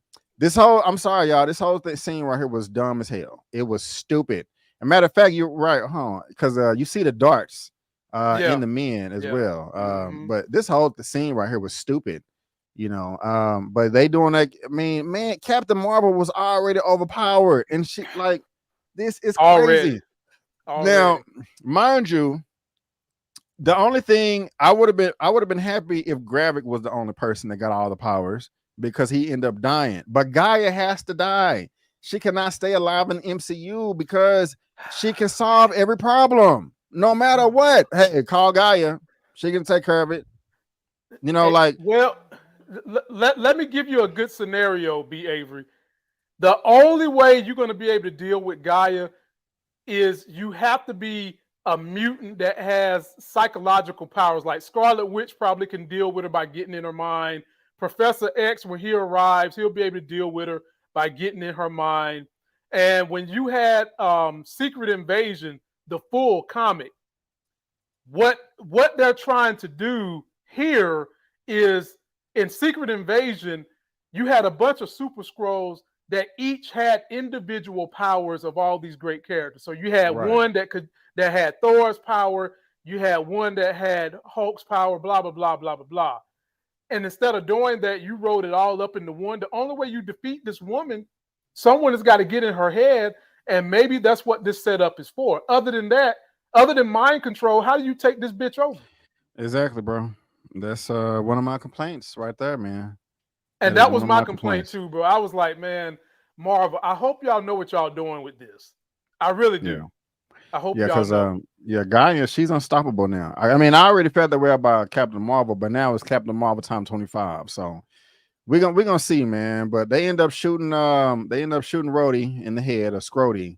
I'm sorry, y'all. This whole scene right here was dumb as hell. It was stupid. As a matter of fact, you're right, huh? Because you see the darts in the men as well. But this whole scene right here was stupid. But they doing that. I mean, man, Captain Marvel was already overpowered, and shit like this is crazy. Now, mind you, the only thing I would have been happy if Gravik was the only person that got all the powers because he ended up dying. But Gaia has to die. She cannot stay alive in MCU because she can solve every problem, no matter what. Hey, call Gaia. She can take care of it. Let me give you a good scenario, B. Avery. The only way you're going to be able to deal with Gaia is you have to be a mutant that has psychological powers. Like Scarlet Witch probably can deal with her by getting in her mind. Professor X, when he arrives, he'll be able to deal with her by getting in her mind. And when you had Secret Invasion, the full comic, what they're trying to do here is in Secret Invasion, you had a bunch of Super Skrulls that each had individual powers of all these great characters. So you had one that had Thor's power, you had one that had Hulk's power, blah, blah, blah, blah, blah, blah. And instead of doing that, you wrote it all up into one. The only way you defeat this woman, someone has got to get in her head, and maybe that's what this setup is for. Other than that, other than mind control, how do you take this bitch over? Exactly, bro. That's one of my complaints right there, man. And that was my complaint too, bro. I was like, man, Marvel, I hope y'all know what y'all doing with this. I really do. Yeah. I hope y'all know. Gaia, she's unstoppable now. I mean, I already felt that way about Captain Marvel, but now it's Captain Marvel time 25. So we're gonna see, man. But they end up shooting Rhodey in the head, or Scrody.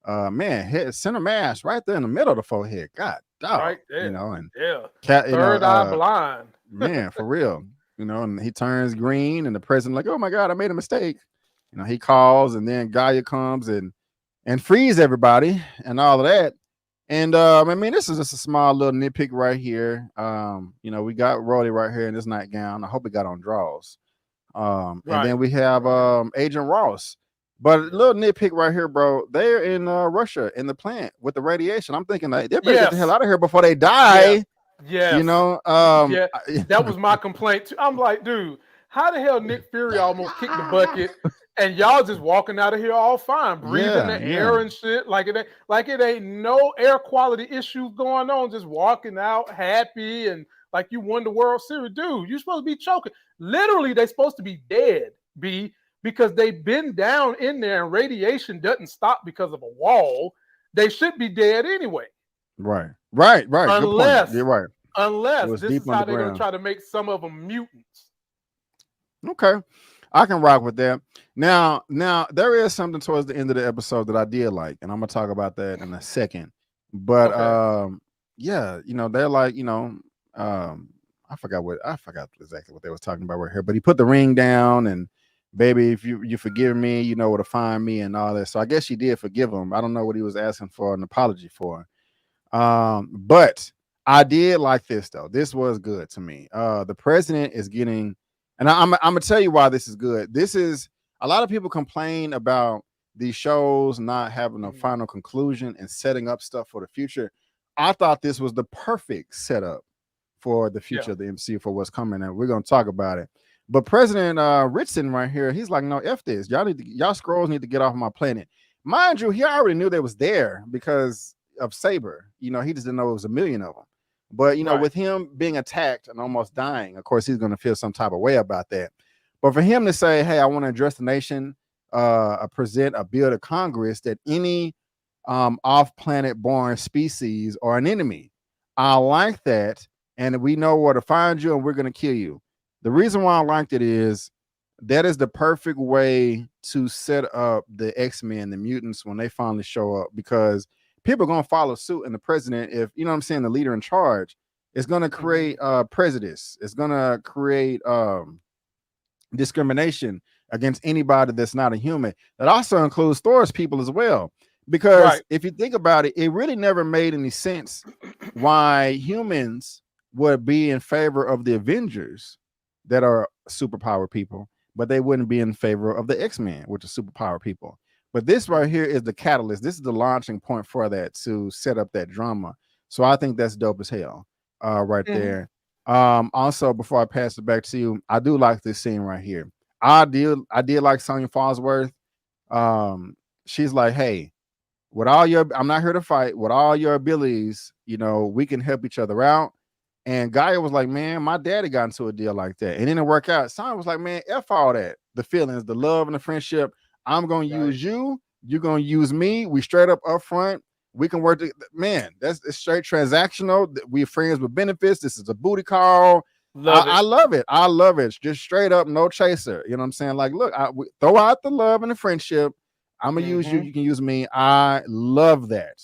Man, center mass right there in the middle of the forehead. God, dog, right there. Third eye blind. Man, for real. And he turns green, and the president like, oh my God, I made a mistake. He calls, and then Gaia comes and frees everybody and all of that. And I mean, this is just a small little nitpick right here. We got Rhodey right here in this nightgown. I hope he got on draws. And then we have Agent Ross. But a little nitpick right here, bro. They're in Russia in the plant with the radiation. I'm thinking like they better get the hell out of here before they die. Yeah. That was my complaint too. I'm like, dude, how the hell Nick Fury almost kicked the bucket and y'all just walking out of here all fine, breathing the air and shit. Like it ain't no air quality issues going on, just walking out happy and like you won the World Series. Dude, you're supposed to be choking. Literally, they're supposed to be dead. be, because they've been down in there and radiation doesn't stop because of a wall. They should be dead anyway. Right. Good point. You're right. It Unless was this deep is how they're going to underground. try to make some of them mutants. Okay, I can rock with that. Now there is something towards the end of the episode that I did like, and I'm gonna talk about that in a second. But yeah, they're like, I forgot exactly what they was talking about right here. But he put the ring down, and baby, if you forgive me, you know where to find me, and all that. So I guess she did forgive him. I don't know what he was asking for an apology for. But I did like this though. This was good to me. The president is getting, and I'm gonna tell you why this is good. This is, a lot of people complain about these shows not having a final conclusion and setting up stuff for the future. I thought this was the perfect setup for the future of the MCU, for what's coming, and we're gonna talk about it. But President Richardson right here, he's like, no, F this. Y'all Skrulls need to get off my planet. Mind you, he already knew they was there because of Saber. He just didn't know it was a million of them. But with him being attacked and almost dying, of course he's going to feel some type of way about that. But for him to say, hey, I want to address the nation, present a bill to Congress that any off-planet born species are an enemy, I like that, and we know where to find you, and we're going to kill you. The reason why I liked it is that is the perfect way to set up the X-Men, the mutants, when they finally show up, because people are going to follow suit, and the president, if the leader in charge, is going to create prejudice. It's going to create discrimination against anybody that's not a human. That also includes Thor's people as well, because if you think about it, it really never made any sense why humans would be in favor of the Avengers that are superpower people, but they wouldn't be in favor of the X-Men, which are superpower people. But this right here is the catalyst. This is the launching point for that, to set up that drama. So I think that's dope as hell right there. Also, before I pass it back to you, I do like this scene right here. I did like Sonya Falsworth. She's like, hey, with all your, I'm not here to fight. With all your abilities, we can help each other out. And Gaia was like, man, my daddy got into a deal like that, and it didn't work out. Sonya was like, man, F all that. The feelings, the love, and the friendship. I'm going to use you. You're going to use me. We straight up front. We can work. Man, it's straight transactional. We're friends with benefits. This is a booty call. I love it. I love it. It's just straight up, no chaser. You know what I'm saying? Like, look, throw out the love and the friendship. I'm going to use you. You can use me. I love that.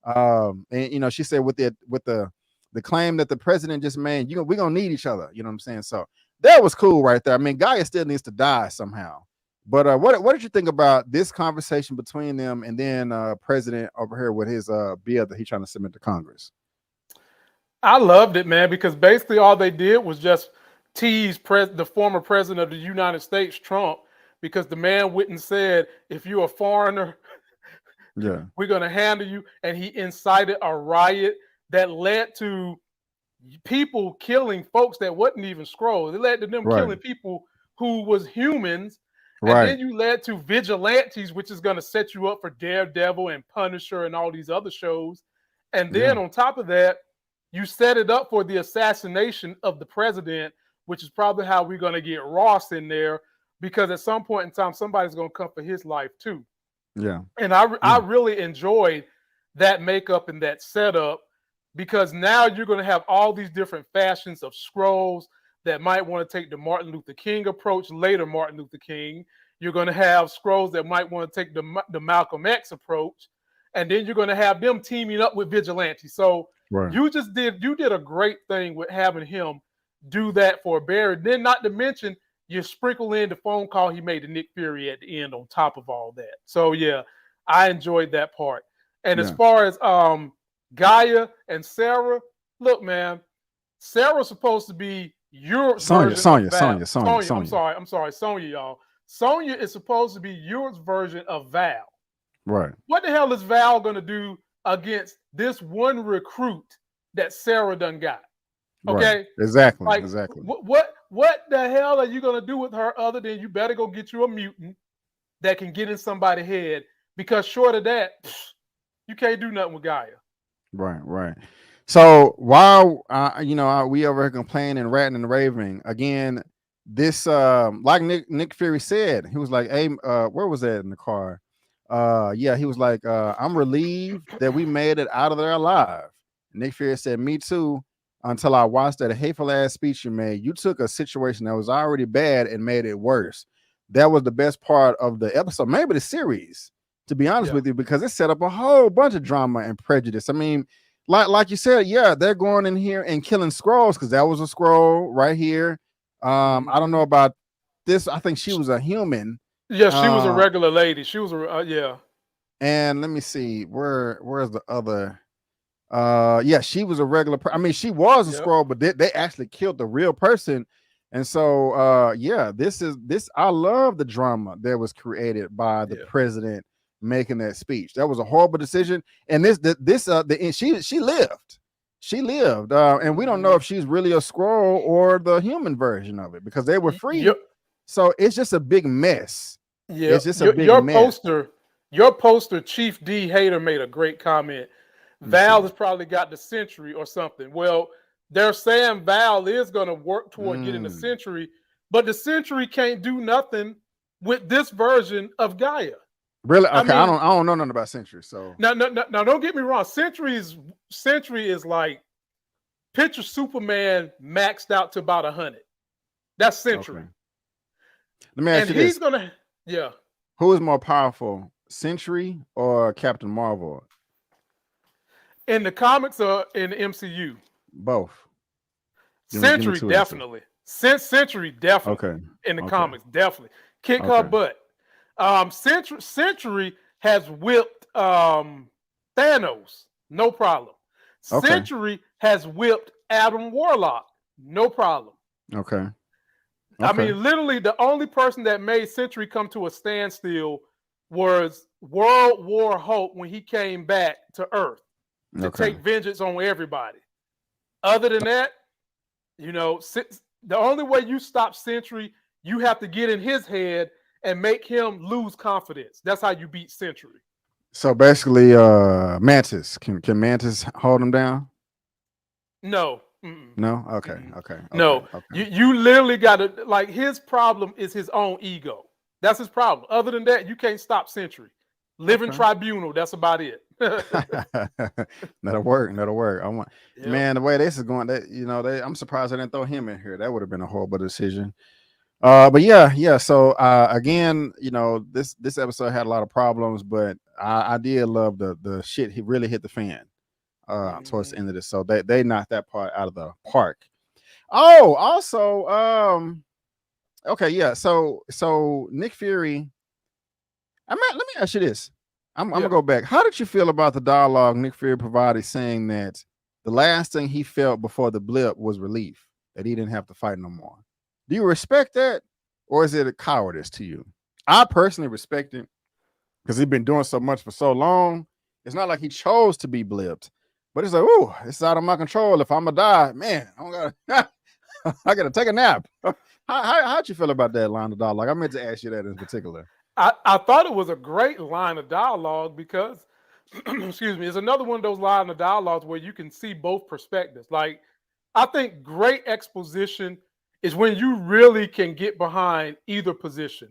And, she said with the claim that the president just made, we're going to need each other. You know what I'm saying? So that was cool right there. I mean, Gaia still needs to die somehow. But what did you think about this conversation between them, and then President over here with his bill that he's trying to submit to Congress? I loved it, man, because basically all they did was just tease the former president of the United States, Trump, because the man went and said, if you're a foreigner, we're going to handle you. And he incited a riot that led to people killing folks that wasn't even Skrulls. It led to them killing people who was humans. And then you led to vigilantes, which is going to set you up for Daredevil and Punisher and all these other shows. And then on top of that, you set it up for the assassination of the president, which is probably how we're going to get Ross in there, because at some point in time, somebody's going to come for his life too. Yeah. And I really enjoyed that makeup and that setup, because now you're going to have all these different fashions of Skrulls that might want to take the Martin Luther King approach, later Martin Luther King. You're going to have Skrulls that might want to take the Malcolm X approach. And then you're going to have them teaming up with vigilantes. So you did a great thing with having him do that for Barry. Then not to mention, you sprinkle in the phone call he made to Nick Fury at the end on top of all that. So yeah, I enjoyed that part. And as far as Gaia and Sarah, look, man, Sarah's supposed to be your Sonya, I'm sorry, Sonya, y'all. Sonya is supposed to be your version of Val. Right. What the hell is Val going to do against this one recruit that Sarah done got? Okay. Right. Exactly. Like, exactly. What the hell are you going to do with her other than you better go get you a mutant that can get in somebody's head? Because short of that, you can't do nothing with Gaia. Right. So while we over here complaining and ranting and raving again, this like Nick Fury said, he was like, hey, where was that in the car? Yeah, he was like, I'm relieved that we made it out of there alive. Nick Fury said, me too, until I watched that hateful ass speech you made. You took a situation that was already bad and made it worse. That was the best part of the episode, maybe the series, to be honest with you, because it set up a whole bunch of drama and prejudice. I mean, like you said, yeah, they're going in here and killing Skrulls, because that was a Skrull right here. I don't know about this. I think she was a human. Yeah, she was a regular lady. She was a yeah. And let me see, where's the other? Yeah, she was a regular. I mean, she was a Skrull, but they actually killed the real person. And so, yeah, this. I love the drama that was created by the president making that speech. That was a horrible decision. And she lived. She lived, and we don't know if she's really a Skrull or the human version of it, because they were free. So it's just a big mess. Yeah, it's just a big mess. Your poster, Chief D Hater, made a great comment. Val has probably got the Sentry or something. Well, they're saying Val is going to work toward getting the Sentry, but the Sentry can't do nothing with this version of Gaia. Really? Okay, I don't know nothing about Sentry. So no, don't get me wrong. Sentry is like picture Superman maxed out to about 100. That's Sentry. Okay. Let me ask you this. Who is more powerful, Sentry or Captain Marvel? In the comics or in the MCU? Both. Sentry definitely. Sentry definitely. Okay. In the comics, definitely. Kick her butt. Sentry has whipped Thanos, no problem. Sentry has whipped Adam Warlock, no problem. Okay. I mean, literally, the only person that made Sentry come to a standstill was World War Hulk when he came back to Earth to take vengeance on everybody. Other than that, the only way you stop Sentry, you have to get in his head and make him lose confidence. That's how you beat Sentry. So basically, Mantis. Can Mantis hold him down? No. No? Okay. No. You literally got to, like, his problem is his own ego. That's his problem. Other than that, you can't stop Sentry. Living tribunal, that's about it. That'll work. Man, the way this is going, I'm surprised they didn't throw him in here. That would have been a horrible decision. But yeah. So again, this episode had a lot of problems, but I did love the shit. He really hit the fan towards the end of this. So they knocked that part out of the park. Oh, also, okay, yeah. So Nick Fury. Let me ask you this. I'm gonna go back. How did you feel about the dialogue Nick Fury provided, saying that the last thing he felt before the blip was relief, that he didn't have to fight no more? Do you respect that, or is it a cowardice to you? I personally respect it because he's been doing so much for so long. It's not like he chose to be blipped, but it's like, oh, it's out of my control. If I'm gonna die, man, I gotta take a nap. How'd you feel about that line of dialogue? I meant to ask you that in particular. I thought it was a great line of dialogue because, excuse me, it's another one of those lines of dialogues where you can see both perspectives. Like, I think great exposition is when you really can get behind either position.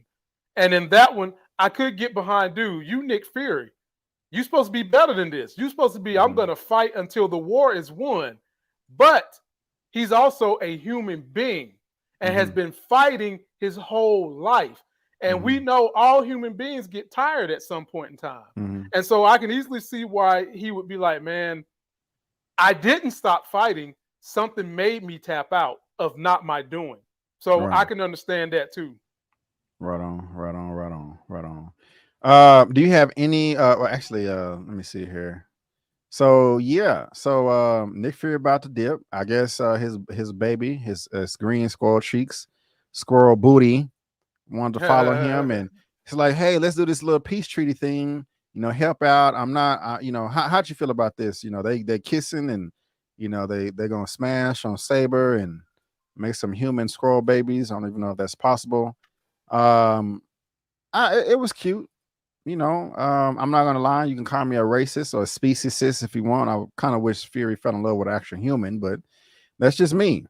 And in that one, I could get behind, dude, you Nick Fury. You're supposed to be better than this. You're supposed to be, I'm going to fight until the war is won. But he's also a human being and has been fighting his whole life. And we know all human beings get tired at some point in time. And so I can easily see why he would be like, man, I didn't stop fighting. Something made me tap out of not my doing. So I can understand that too. Right on. Do you have any, well, actually, let me see here. So yeah, Nick Fury about to dip. I guess his baby, his green squirrel cheeks, squirrel booty, wanted to follow him, and it's like, hey, let's do this little peace treaty thing, help out. I'm not, how'd you feel about this? They're kissing, and they're gonna smash on Saber and make some human squirrel babies. I don't even know if that's possible. It was cute. I'm not gonna lie, you can call me a racist or a speciesist if you want. I kind of wish Fury fell in love with an actual human, but that's just me.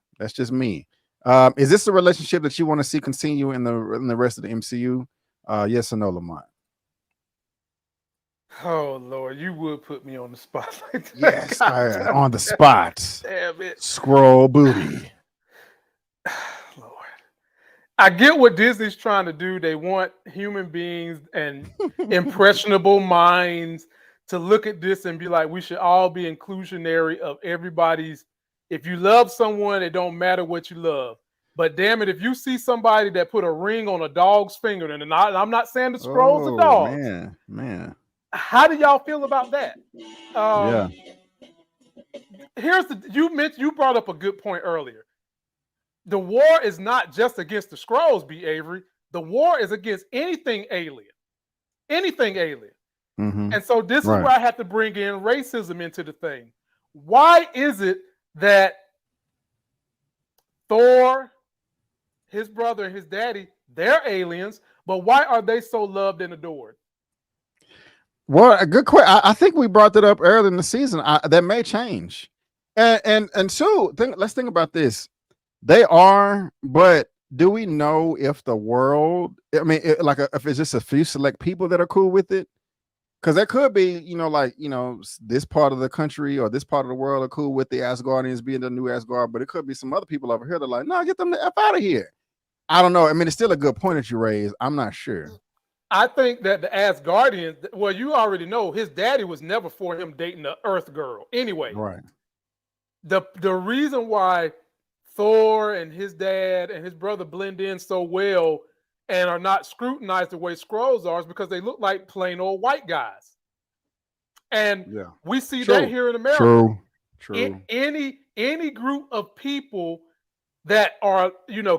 Is this a relationship that you want to see continue in the rest of the MCU? Yes or no, Lamont? Oh Lord, you would put me on the spot like that. Yes, on the spot. Damn it. Skrull booty. Lord. I get what Disney's trying to do. They want human beings and impressionable minds to look at this and be like, we should all be inclusionary of everybody's. If you love someone, it don't matter what you love. But damn it, if you see somebody that put a ring on a dog's finger, and I'm not saying the Skrulls are dogs. Man. How do y'all feel about that? Yeah. Here's you brought up a good point earlier. The war is not just against the Skrulls, B. Avery. The war is against anything alien. Anything alien. Mm-hmm. And so this is where I have to bring in racism into the thing. Why is it that Thor, his brother, and his daddy, they're aliens, but why are they so loved and adored? Well, a good question. I think we brought that up earlier in the season. That may change. And two, let's think about this. They are, but do we know if the world? I mean, if it's just a few select people that are cool with it? Because there could be, this part of the country or this part of the world are cool with the Asgardians being the new Asgard, but it could be some other people over here that are like, no, get them the F out of here. I don't know. I mean, it's still a good point that you raised. I'm not sure. I think that the Asgardians, well, you already know his daddy was never for him dating the Earth girl. Anyway, right. The reason why Thor and his dad and his brother blend in so well and are not scrutinized the way Skrulls are is because they look like plain old white guys. And we see that here in America. True. Any group of people that are,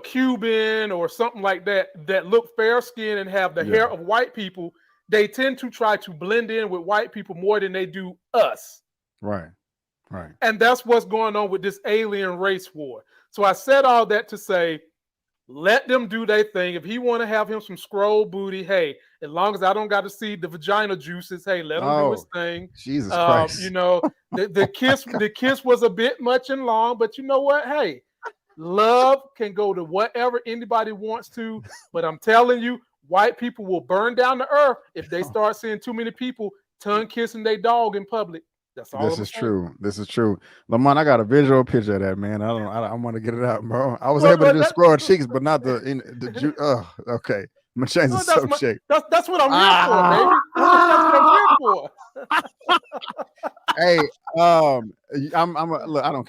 Cuban or something like that look fair skinned and have the hair of white people, they tend to try to blend in with white people more than they do us. Right. And that's what's going on with this alien race war. So I said all that to say, let them do their thing. If he want to have him some Skrull booty, hey, as long as I don't got to see the vagina juices, hey, let him do his thing. Jesus Christ. The kiss was a bit much and long, but you know what? Hey, love can go to whatever anybody wants to, but I'm telling you, white people will burn down the earth if they start seeing too many people tongue kissing their dog in public. That's all. This is true. Lamont, I got a visual picture of that, man. I want to get it out, bro. I was able to do Skrull cheeks, but not the okay. I'm gonna change the subject. That's what I'm here for, baby. That's what I'm here for. Hey, look, I don't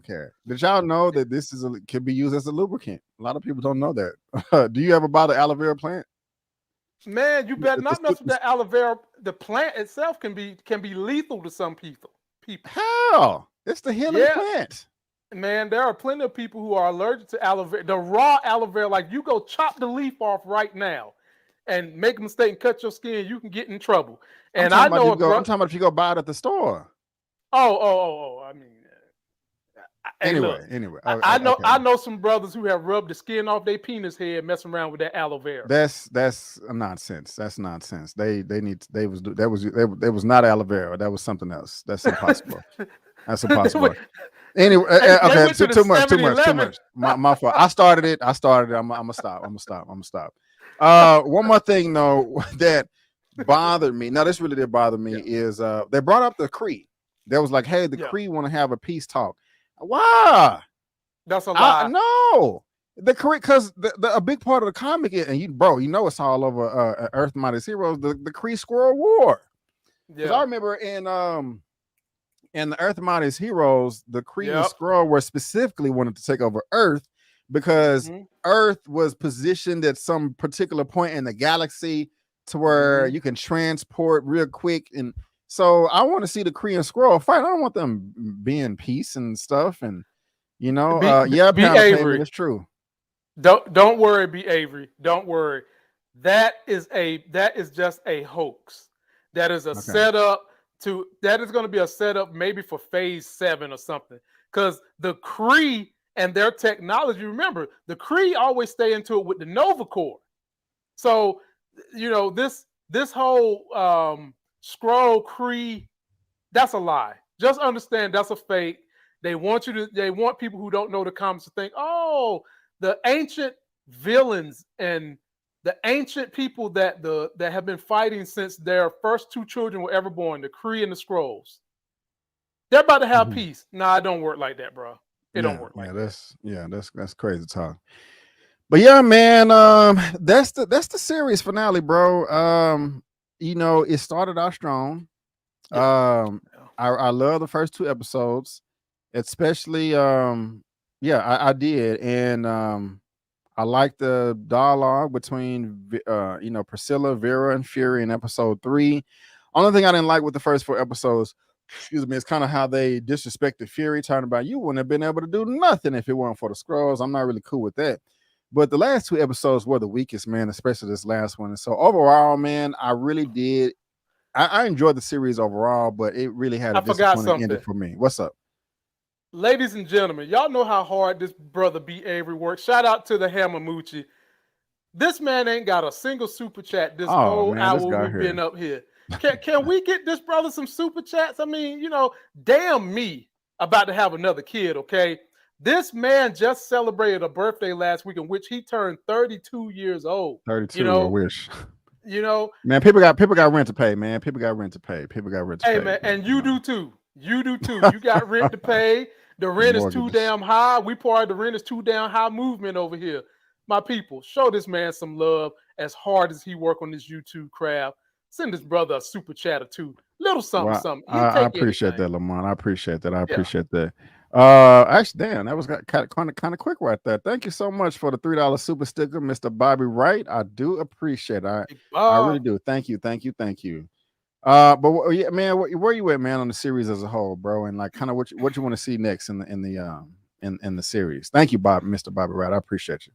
care. Did y'all know that this can be used as a lubricant? A lot of people don't know that. Do you ever buy the aloe vera plant? Man, you better not mess with that aloe vera. The plant itself can be lethal to some people. How? It's the healing plant. Man, there are plenty of people who are allergic to aloe vera. The raw aloe vera, like you go chop the leaf off right now and make a mistake and cut your skin, you can get in trouble. And I'm talking about if you go buy it at the store. I mean, anyway. I know some brothers who have rubbed the skin off their penis head messing around with that aloe vera. That's nonsense. That's nonsense. That was not aloe vera. That was something else. That's impossible. That's impossible. Anyway, okay, too much. My fault. I started it. I'm gonna stop. One more thing though that bothered me. Now this really did bother me is they brought up the Kree. They was like, hey, the Kree want to have a peace talk. Why? That's a lie. No, the Kree, because a big part of the comic is, and it's all over Earth Mightiest Heroes, the Kree Skrull War. Because I remember in the Earth Mightiest Heroes, the Kree and Skrull were specifically wanted to take over Earth because Earth was positioned at some particular point in the galaxy to where you can transport real quick. And so I want to see the Kree and Skrull fight. I don't want them being peace and stuff. And be Avery. It's true. Don't worry, B. Avery. Don't worry. That is just a hoax. That is a setup. That is going to be a setup maybe for phase 7 or something. Because the Kree and their technology, remember, the Kree always stay into it with the Nova Corps. So, this whole Skrull Kree, that's a lie. Just understand that's a fake. They want people who don't know the comics to think, oh, the ancient villains and the ancient people that have been fighting since their first two children were ever born, the Kree and the Skrulls. They're about to have peace. Nah, it don't work like that, bro. It don't work like that. That's crazy talk. But yeah, man, that's the series finale, bro. You know, it started out strong. I love the first two episodes, especially I did, and I like the dialogue between Priscilla, Vera, and Fury in episode 3. Only thing I didn't like with the first 4 episodes, excuse me, is kind of how they disrespected Fury, talking about you wouldn't have been able to do nothing if it weren't for the Skrulls. I'm not really cool with that. But the last 2 episodes were the weakest, man, especially this last one. And so overall, man, I really did. I enjoyed the series overall, but it really had a disappointing ending for me. What's up? Ladies and gentlemen, y'all know how hard this brother B. Avery works. Shout out to the Hamamuchi. This man ain't got a single super chat this whole hour we've been up here. Can we get this brother some super chats? I mean, you know, damn me about to have another kid, okay? This man just celebrated a birthday last week in which he turned 32 years old. 32, you know? I wish. You know, man, people got rent to pay, man. People got rent to pay. Hey, man, and you do too. You do too. You got rent to pay. The rent is too damn high. We part of the rent is too damn high movement over here. My people, show this man some love as hard as he work on this YouTube craft. Send this brother a super chat or two. Little something, something. I appreciate that, Lamont. I appreciate that. I appreciate that. Actually, damn, that was kind of quick right there. Thank you so much for the $3 super sticker, Mr. Bobby Wright. I do appreciate it. I really do. Thank you. But yeah, man, where you at, man, on the series as a whole, bro, and like kind of what you want to see next in the series. Thank you, Mr. Bobby Wright. I appreciate you.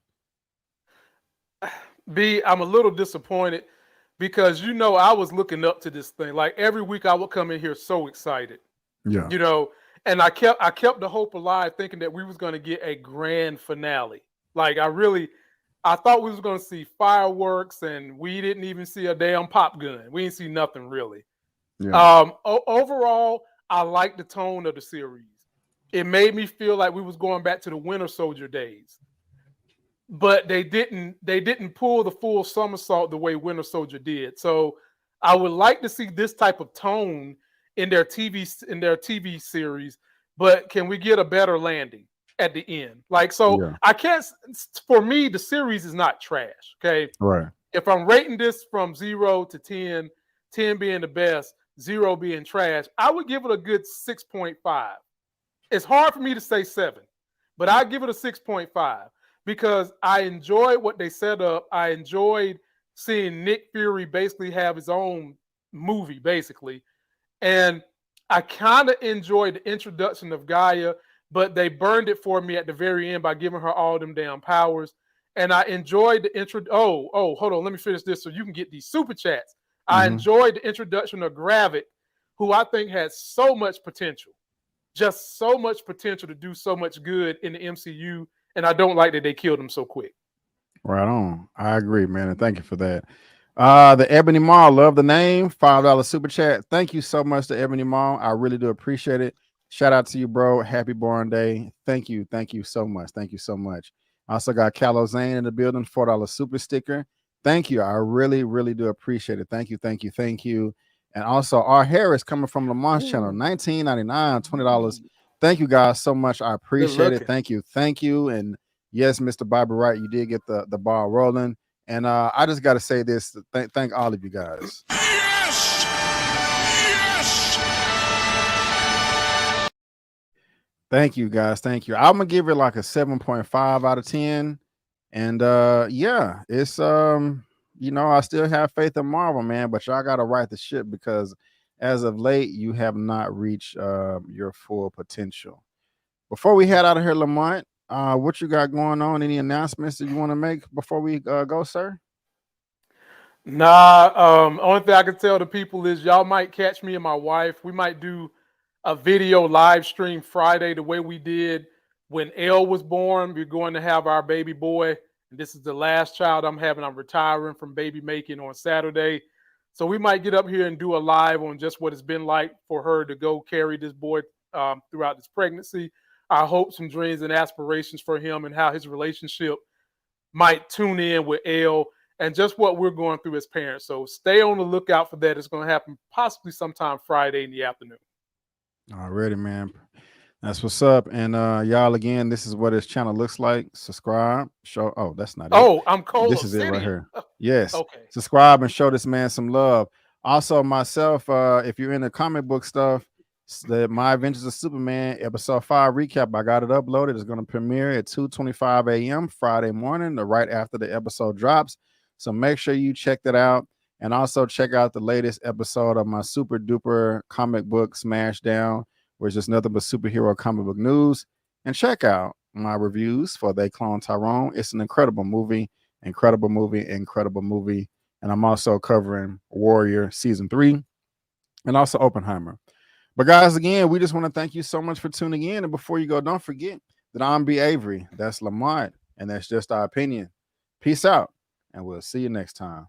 B, I'm a little disappointed because I was looking up to this thing. Like every week, I would come in here so excited. Yeah, and I kept the hope alive, thinking that we was going to get a grand finale. Like I thought we was going to see fireworks, and we didn't even see a damn pop gun. We didn't see nothing really. Yeah. Overall, I like the tone of the series. It made me feel like we was going back to the Winter Soldier days. But they didn't pull the full somersault the way Winter Soldier did. So I would like to see this type of tone in their TV series, but can we get a better landing at the end? Like, so yeah. I can't, for me, the series is not trash. Okay. Right. If I'm rating this from 0 to 10, 10 being the best, 0 being trash, I would give it a good 6.5. It's hard for me to say 7, but I give it a 6.5 because I enjoyed what they set up. I enjoyed seeing Nick Fury basically have his own movie, basically. And I kind of enjoyed the introduction of Gaia, but they burned it for me at the very end by giving her all them damn powers. And I enjoyed the intro. Oh, hold on. Let me finish this so you can get these super chats. I enjoyed the introduction of Gravik, who I think has so much potential, just so much potential to do so much good in the MCU. And I don't like that they killed him so quick. Right on. I agree, man. And thank you for that. The Ebony Mall, love the name. $5 super chat. Thank you so much to Ebony Mall. I really do appreciate it. Shout out to you, bro. Happy born day. Thank you so much. Thank you so much. I also got Callow Zane in the building, $4 super sticker. Thank you. I really, really do appreciate it. Thank you. And also R. Harris coming from Lamont's channel, $19.99, $20. Thank you guys so much. I appreciate it. Thank you. And yes, Mr. Bobby Wright, you did get the ball rolling. And I just got to say this, thank all of you guys. Yes! Thank you, guys. Thank you. I'm going to give it like a 7.5 out of 10. And yeah, it's, I still have faith in Marvel, man, but y'all got to right the ship because as of late, you have not reached your full potential. Before we head out of here, Lamont, what you got going on? Any announcements that you want to make before we go, sir? Nah, only thing I can tell the people is y'all might catch me and my wife. We might do a video live stream Friday the way we did when Elle was born. We're going to have our baby boy. And this is the last child I'm having. I'm retiring from baby making on Saturday. So we might get up here and do a live on just what it's been like for her to go carry this boy throughout this pregnancy. our hopes and dreams and aspirations for him and how his relationship might tune in with Elle and just what we're going through as parents. So stay on the lookout for that. It's going to happen possibly sometime Friday in the afternoon. Already, man. That's what's up. And y'all, again, this is what his channel looks like. Subscribe, show. Oh, that's not it. Oh, I'm cold. This is it right here. Yes. Okay. Subscribe and show this man some love. Also, myself, if you're into comic book stuff, My Adventures of Superman episode 5 recap, I got it uploaded. It's going to premiere at 2:25 a.m. Friday morning, right after the episode drops. So make sure you check that out. And also check out the latest episode of my super duper comic book Smash Down, where it's just nothing but superhero comic book news. And check out my reviews for They Clone Tyrone. It's an incredible movie. And I'm also covering Warrior Season 3 and also Oppenheimer. But guys, again, we just want to thank you so much for tuning in. And before you go, don't forget that I'm B. Avery. That's Lamont. And that's just our opinion. Peace out. And we'll see you next time.